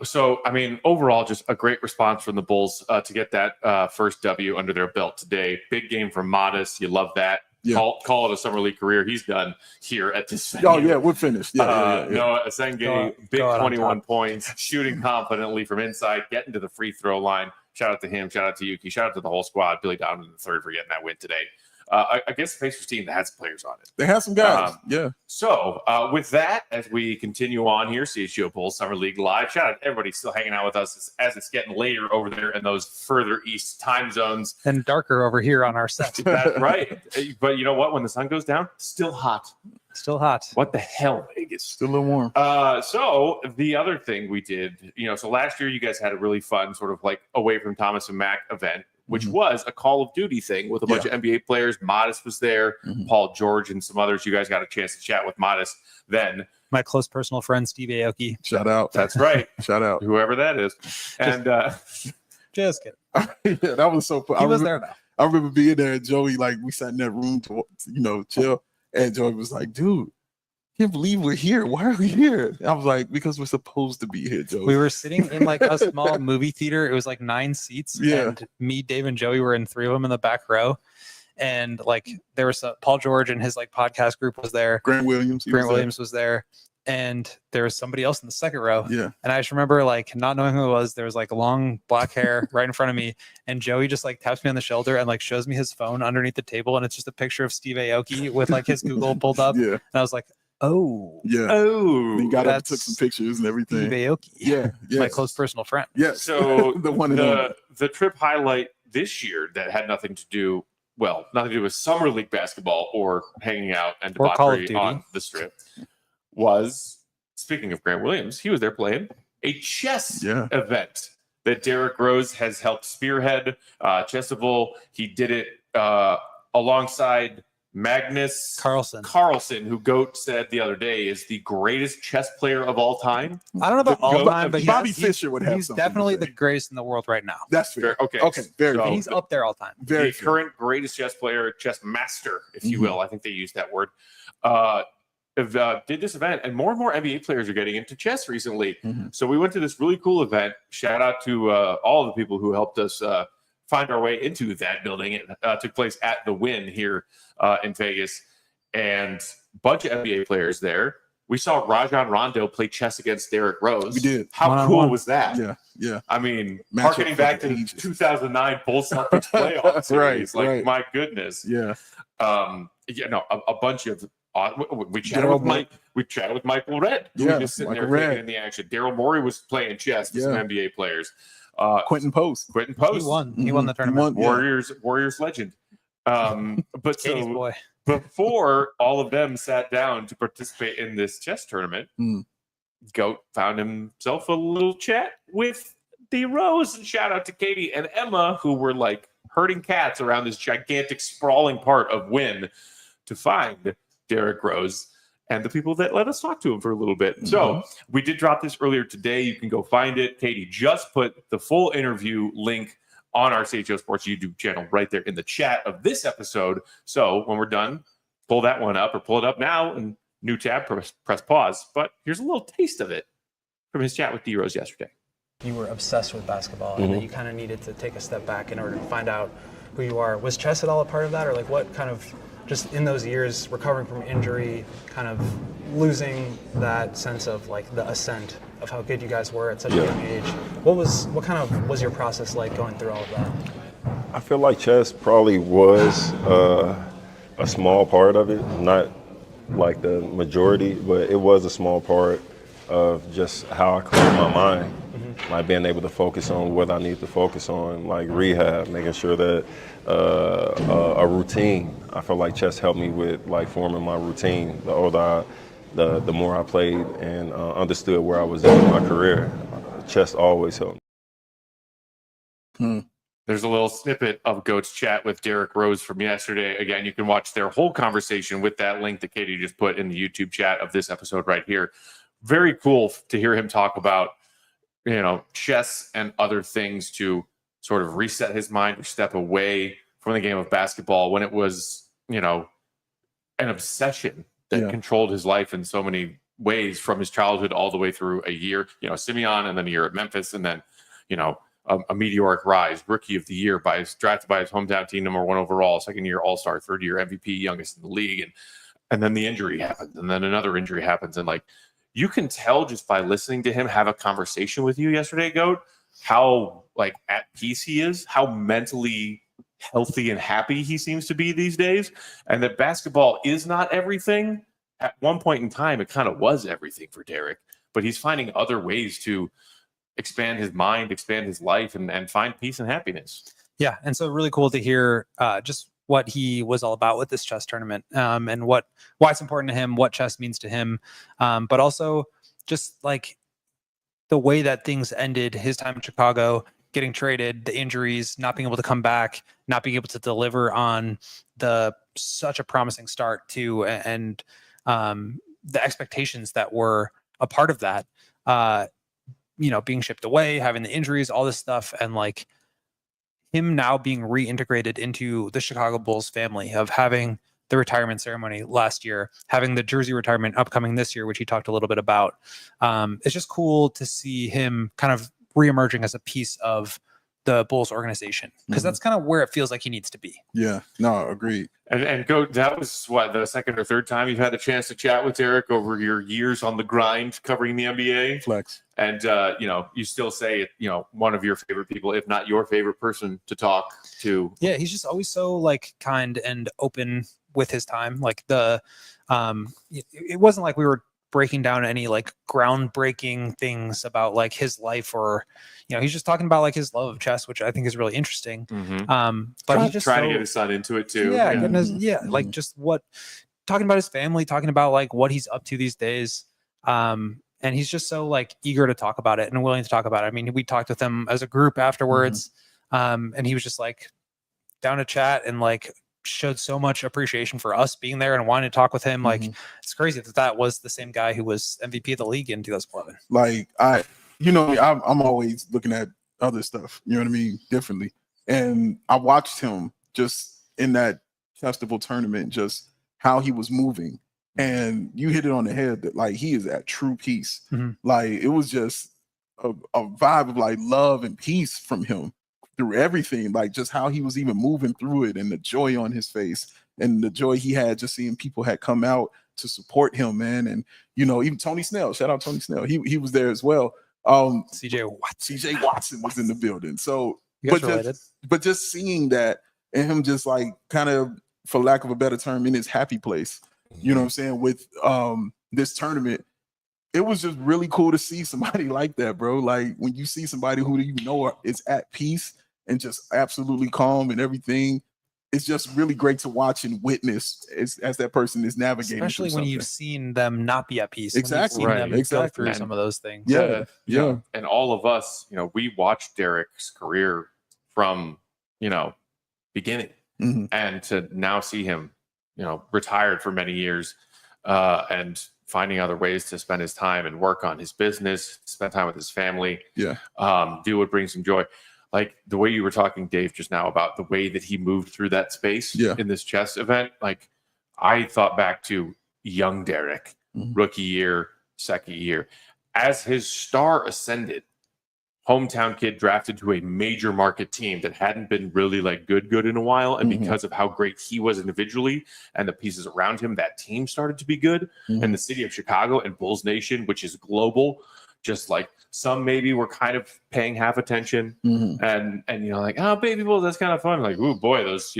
So, I mean, overall, just a great response from the Bulls to get that first W under their belt today. Big game from Matas. You love that. Yeah. Call it a summer league career. He's done here at this venue. Oh, yeah, we're finished. Noa Essengue, big 21 points, shooting confidently from inside, getting to the free throw line. Shout out to him. Shout out to Yuki. Shout out to the whole squad. Billy Donovan in the third for getting that win today. against the Pacers team that had some players on it. They had some guys. Yeah. So with that, as we continue on here, CHGO Bulls Summer League Live, shout out to everybody still hanging out with us as it's getting later over there in those further east time zones. And darker over here on our set. That's right. But you know what? When the sun goes down, still hot. Still hot. What the hell, Vegas? Still a little warm. So the other thing we did, so last year you guys had a really fun sort of like away from Thomas and Mack event, which was a Call of Duty thing with a bunch of NBA players. Matas was there, Paul George, and some others. You guys got a chance to chat with Matas then. My close personal friend, Steve Aoki. Shout out. That's right. Shout out. Whoever that is. And just kidding. Yeah, that was so fun. He was there, though. I remember being there, and Joey, like, we sat in that room to, chill. And Joey was like, dude, can't believe we're here. Why are we here? I was like, because we're supposed to be here, Joey. We were sitting in like a small movie theater. It was like 9 seats. Yeah. And me, Dave, and Joey were in 3 of them in the back row. And like there was Paul George and his like podcast group was there. Grant Williams was there. And there was somebody else in the second row. Yeah. And I just remember like not knowing who it was. There was like long black hair right in front of me. And Joey just like taps me on the shoulder and like shows me his phone underneath the table. And it's just a picture of Steve Aoki with like his Google pulled up. Yeah. And I was like, oh. Yeah. Oh. He got up and took some pictures and everything. Steve Aoki. Yeah. Yes. My close personal friend. Yeah. So the one the trip highlight this year that had nothing to do with Summer League basketball or hanging out and Or Call of debauchery Duty on the strip was, speaking of Grant Williams, he was there playing a chess event that Derrick Rose has helped spearhead. Chessable, he did it alongside Magnus Carlsen, who Goat said the other day is the greatest chess player of all time. I don't know about all time, but Bobby Fischer would have. He's definitely the greatest in the world right now. That's fair. Okay. Very. So he's up there all time. The current greatest chess player, chess master, if you will. I think they use that word. Did this event, and more NBA players are getting into chess recently. So we went to this really cool event. Shout out to all of the people who helped us find our way into that building. It took place at the Wynn here in Vegas, and a bunch of NBA players there. We saw Rajon Rondo play chess against Derrick Rose. We did. How cool was that? Yeah. I mean, harkening back to the 2009 Bulls Celtics playoff series. My goodness. Yeah. A bunch of. We chatted with Mike. We chatted with Michael Redd. Who was just sitting there taking in the action. Daryl Morey was playing chess with some NBA players. Quentin Post. He won the tournament. Warriors legend. But Katie's boy. Before all of them sat down to participate in this chess tournament, Goat found himself a little chat with D Rose. And shout out to Katie and Emma, who were like herding cats around this gigantic sprawling part of Wynn to find Derrick Rose and the people that let us talk to him for a little bit. So we did drop this earlier today. You can go find it. Katie just put the full interview link on our CHGO Sports YouTube channel right there in the chat of this episode. So when we're done, pull that one up or pull it up now and new tab, press pause. But here's a little taste of it from his chat with D Rose yesterday. You were obsessed with basketball and that you kind of needed to take a step back in order to find out who you are. Was chess at all a part of that, or like what kind of, just in those years, recovering from injury, kind of losing that sense of like the ascent of how good you guys were at such a young age? What kind of was your process like going through all of that? I feel like chess probably was a small part of it, not like the majority, but it was a small part of just how I cleared my mind. Like being able to focus on what I need to focus on, like rehab, making sure that a routine. I feel like chess helped me with like forming my routine. The older the more I played and understood where I was at in my career, chess always helped me. There's a little snippet of Goat's chat with Derrick Rose from yesterday. Again, you can watch their whole conversation with that link that Katie just put in the YouTube chat of this episode right here. Very cool to hear him talk about, chess and other things to sort of reset his mind, or step away from the game of basketball when it was, an obsession that controlled his life in so many ways, from his childhood all the way through a year, Simeon, and then a year at Memphis, and then, a meteoric rise, rookie of the year drafted by his hometown team, number 1 overall, second year All-Star, third year MVP, youngest in the league. And then the injury happens, and then another injury happens. And you can tell just by listening to him have a conversation with you yesterday, Goat, how at peace he is, how mentally healthy and happy he seems to be these days, and that basketball is not everything. At one point in time, it kind of was everything for Derrick, but he's finding other ways to expand his mind, expand his life, and find peace and happiness. Yeah, and so really cool to hear just what he was all about with this chess tournament, and why it's important to him, what chess means to him, but also just like the way that things ended, his time in Chicago, getting traded, the injuries, not being able to come back, not being able to deliver on such a promising start to, and the expectations that were a part of that, being shipped away, having the injuries, all this stuff, and like him now being reintegrated into the Chicago Bulls family, of having the retirement ceremony last year, having the jersey retirement upcoming this year, which he talked a little bit about. It's just cool to see him kind of reemerging as a piece of the Bulls organization, because that's kind of where it feels like he needs to be. Yeah, no, agreed. And that was what, the second or third time you've had a chance to chat with Derrick over your years on the grind covering the NBA. Flex. And you still say one of your favorite people, if not your favorite person to talk to. Yeah, he's just always so like kind and open with his time. Like it wasn't like we were breaking down any like groundbreaking things about like his life, or he's just talking about like his love of chess, which I think is really interesting. But he's just trying to get his son into it too. Like just talking about his family, talking about like what he's up to these days, and he's just so like eager to talk about it and willing to talk about it. I mean, we talked with him as a group afterwards, and he was just like down to chat and like showed so much appreciation for us being there and wanting to talk with him. Like it's crazy that was the same guy who was MVP of the league in 2011. Like I'm always looking at other stuff, you know what I mean, differently. And I watched him just in that festival tournament, just how he was moving. And you hit it on the head that like he is at true peace. Like it was just a vibe of like love and peace from him through everything, like just how he was even moving through it, and the joy on his face, and the joy he had just seeing people had come out to support him, man. And even Tony Snell, shout out Tony Snell, he was there as well. CJ Watson was in the building. So but just seeing that, and him just like kind of, for lack of a better term, in his happy place, you know what I'm saying, with this tournament, it was just really cool to see somebody like that, bro. Like when you see somebody who is at peace and just absolutely calm and everything, it's just really great to watch and witness as that person is navigating. Especially when you've seen them not be at peace. Exactly. Go through some of those things. Yeah. And all of us, we watched Derrick's career from, beginning, and to now see him, retired for many years, and finding other ways to spend his time and work on his business, spend time with his family, do what brings him joy. Like the way you were talking, Dave, just now about the way that he moved through that space in this chess event. Like I thought back to young Derrick, rookie year, second year, as his star ascended, hometown kid drafted to a major market team that hadn't been really like good in a while. And because of how great he was individually and the pieces around him, that team started to be good. And the city of Chicago and Bulls Nation, which is global, just like some maybe were kind of paying half attention, and like, oh, baby Bulls, that's kind of fun. Like, oh boy, those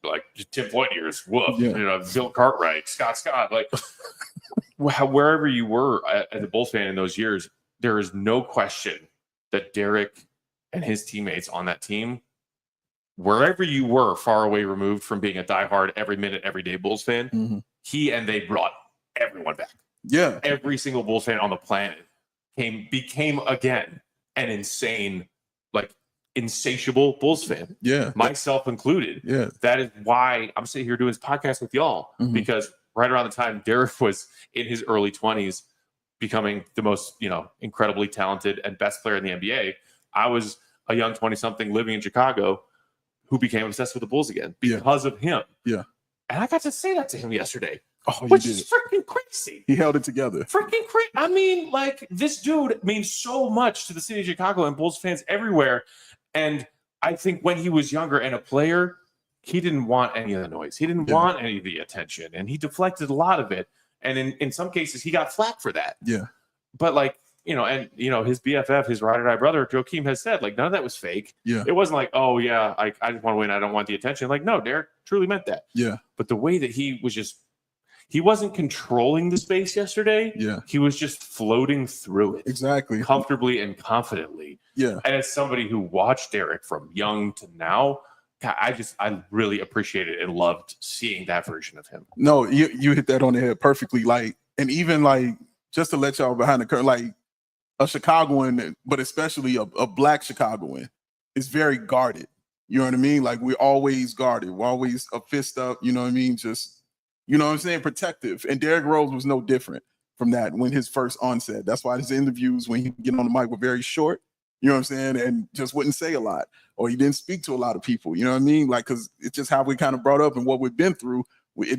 like Tim Floyd years, woof, Bill Cartwright, Scott, like wherever you were as a Bulls fan in those years, there is no question that Derrick and his teammates on that team, wherever you were far away removed from being a diehard every minute, every day Bulls fan, he and they brought everyone back. Yeah. Every single Bulls fan on the planet became again an insatiable Bulls fan. Yeah. Myself included. Yeah. That is why I'm sitting here doing this podcast with y'all, because right around the time Derrick was in his early 20s, becoming the most, incredibly talented and best player in the NBA, I was a young 20-something living in Chicago who became obsessed with the Bulls again because of him. Yeah. And I got to say that to him yesterday. Oh, which is freaking crazy. He held it together. Freaking crazy. I mean, like, this dude means so much to the city of Chicago and Bulls fans everywhere. And I think when he was younger and a player, he didn't want any of the noise. He didn't want any of the attention. And he deflected a lot of it. And in some cases, he got flack for that. Yeah. But, like, his BFF, his ride or die brother, Joakim, has said, like, none of that was fake. Yeah. It wasn't like, oh, yeah, I just want to win. I don't want the attention. Like, no, Derrick truly meant that. Yeah. But the way that he wasn't controlling the space yesterday. Yeah. He was just floating through it. Exactly. Comfortably and confidently. Yeah. And as somebody who watched Derrick from young to now, I really appreciated and loved seeing that version of him. No, you hit that on the head perfectly. Like, and even like, just to let y'all behind the curtain, like a Chicagoan, but especially a black Chicagoan, is very guarded. You know what I mean? Like, we're always guarded. We're always a fist up. You know what I mean? Just, you know what I'm saying? Protective. And Derrick Rose was no different from that when his first onset. That's why his interviews, when he would get on the mic, were very short. You know what I'm saying? And just wouldn't say a lot, or he didn't speak to a lot of people. You know what I mean? Like, because it's just how we kind of brought up and what we've been through.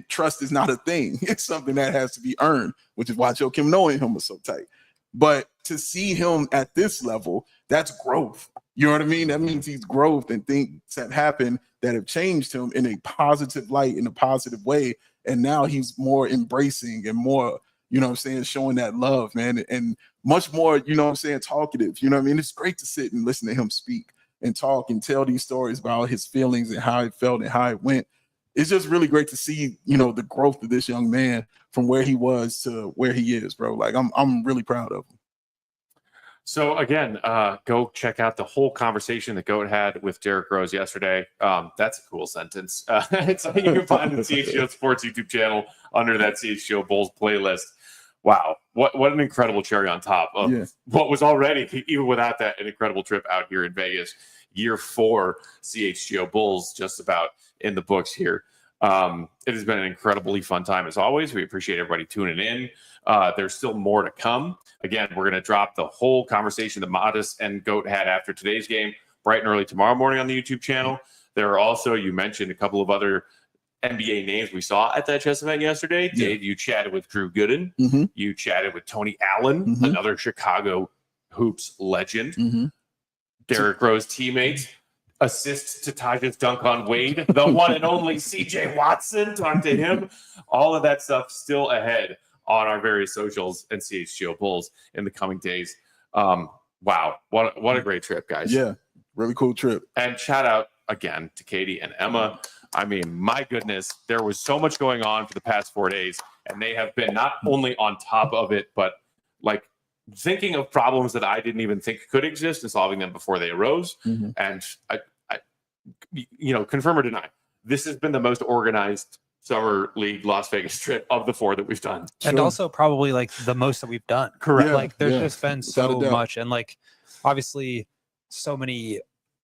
Trust is not a thing. It's something that has to be earned, which is why Joakim Noa and him are so tight. But to see him at this level, that's growth. You know what I mean? That means he's growth, and things have happened that have changed him in a positive light, in a positive way. And now he's more embracing and more, you know what I'm saying, showing that love, man, and much more, you know what I'm saying, talkative. You know what I mean? It's great to sit and listen to him speak and talk and tell these stories about his feelings and how it felt and how it went. It's just really great to see, you know, the growth of this young man from where he was to where he is, bro. Like, I'm really proud of him. So again, go check out the whole conversation that Goat had with Derrick Rose yesterday. That's a cool sentence. It's something you can find on the CHGO Sports YouTube channel under that CHGO Bulls playlist. Wow, what an incredible cherry on top of what was already, even without that, an incredible trip out here in Vegas. Year 4 CHGO Bulls just about in the books here. It has been an incredibly fun time as always. We appreciate everybody tuning in. There's still more to come. Again, we're going to drop the whole conversation that Matas and Goat had after today's game bright and early tomorrow morning on the YouTube channel. There are also, you mentioned a couple of other NBA names we saw at that chess event yesterday. Yeah. Dave, you chatted with Drew Gooden. Mm-hmm. You chatted with Tony Allen, another Chicago hoops legend. Mm-hmm. Derrick Rose teammate. Assist to Taj's dunk on Wade, the one and only CJ Watson. Talk to him. All of that stuff still ahead on our various socials and CHGO Bulls in the coming days. Wow, what a great trip, guys. Yeah, really cool trip. And shout out again to Katie and Emma. I mean, my goodness, there was so much going on for the past 4 days, and they have been not only on top of it, but like thinking of problems that I didn't even think could exist and solving them before they arose. Mm-hmm. And I, confirm or deny, this has been the most organized Summer League Las Vegas trip of the 4 that we've done. And also probably like the most that we've done. Correct. Yeah, like there's just been so much. And like, obviously so many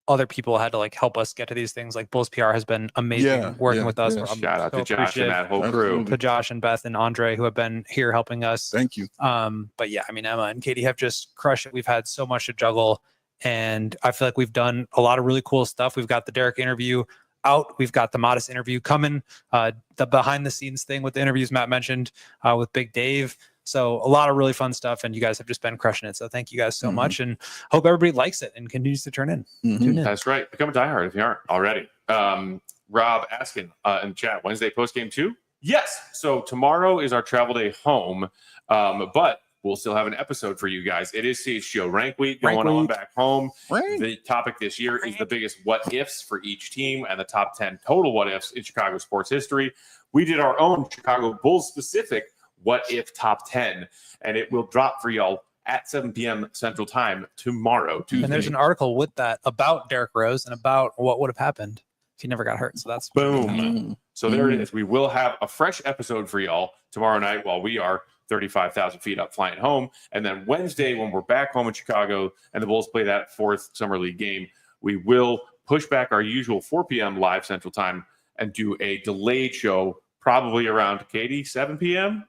other people had to like help us get to these things. Like Bulls PR has been amazing working with us. Yeah. Shout out to Josh and that whole crew. To Josh and Beth and Andre who have been here helping us. Thank you. But yeah, I mean, Emma and Katie have just crushed it. We've had so much to juggle, and I feel like we've done a lot of really cool stuff. We've got the Derrick interview out. We've got the Matas interview coming. The behind the scenes thing with the interviews Matt mentioned with Big Dave. So a lot of really fun stuff, and you guys have just been crushing it. So thank you guys so much, and hope everybody likes it and continues to tune in. That's right. Become a diehard if you aren't already. Rob asking in the chat, Wednesday post game 2? Yes. So tomorrow is our travel day home, but we'll still have an episode for you guys. It is CHGO Rank Week going on back home. The topic this year is the biggest what ifs for each team and the top 10 total what ifs in Chicago sports history. We did our own Chicago Bulls specific what if top 10, and it will drop for y'all at 7 p.m. Central Time tomorrow, Tuesday. And there's an article with that about Derrick Rose and about what would have happened if he never got hurt. So that's boom. So there it is. We will have a fresh episode for y'all tomorrow night while we are 35,000 feet up flying home. And then Wednesday, when we're back home in Chicago and the Bulls play that 4th Summer League game, we will push back our usual 4 p.m. live Central Time and do a delayed show probably around, Katie, 7 p.m.?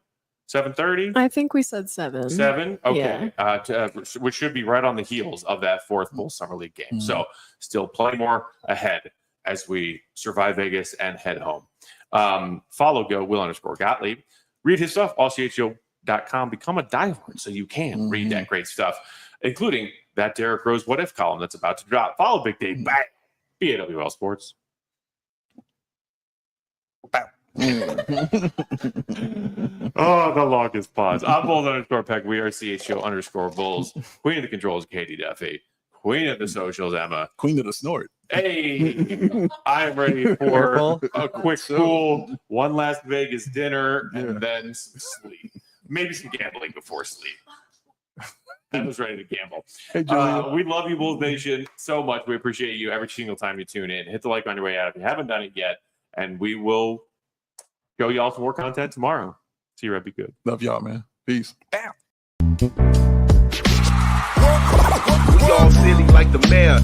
7:30? I think we said 7. 7? Okay. Yeah. Which should be right on the heels of that 4th Bulls Summer League game. So still plenty more ahead as we survive Vegas and head home. Follow Will Gottlieb. Read his stuff, allchgo.com. Become a diehard so you can read that great stuff, including that Derrick Rose What If column that's about to drop. Follow Big Dave back. BAWL Sports. Bow. Oh, the longest pause. I'm Bulls_Peck. We are CHGO_Bulls. Queen of the controls, Katie Duffy. Queen of the socials, Emma. Queen of the snort. Hey, I am ready for a quick cool, one last Vegas dinner, and then some sleep. Maybe some gambling before sleep. I was ready to gamble. Hey, Julia. We love you, Bulls Nation, so much. We appreciate you every single time you tune in. Hit the like on your way out if you haven't done it yet, and we will show y'all some more content tomorrow. See you, Red. Be good. Love y'all, man. Peace. We all silly like the mayor.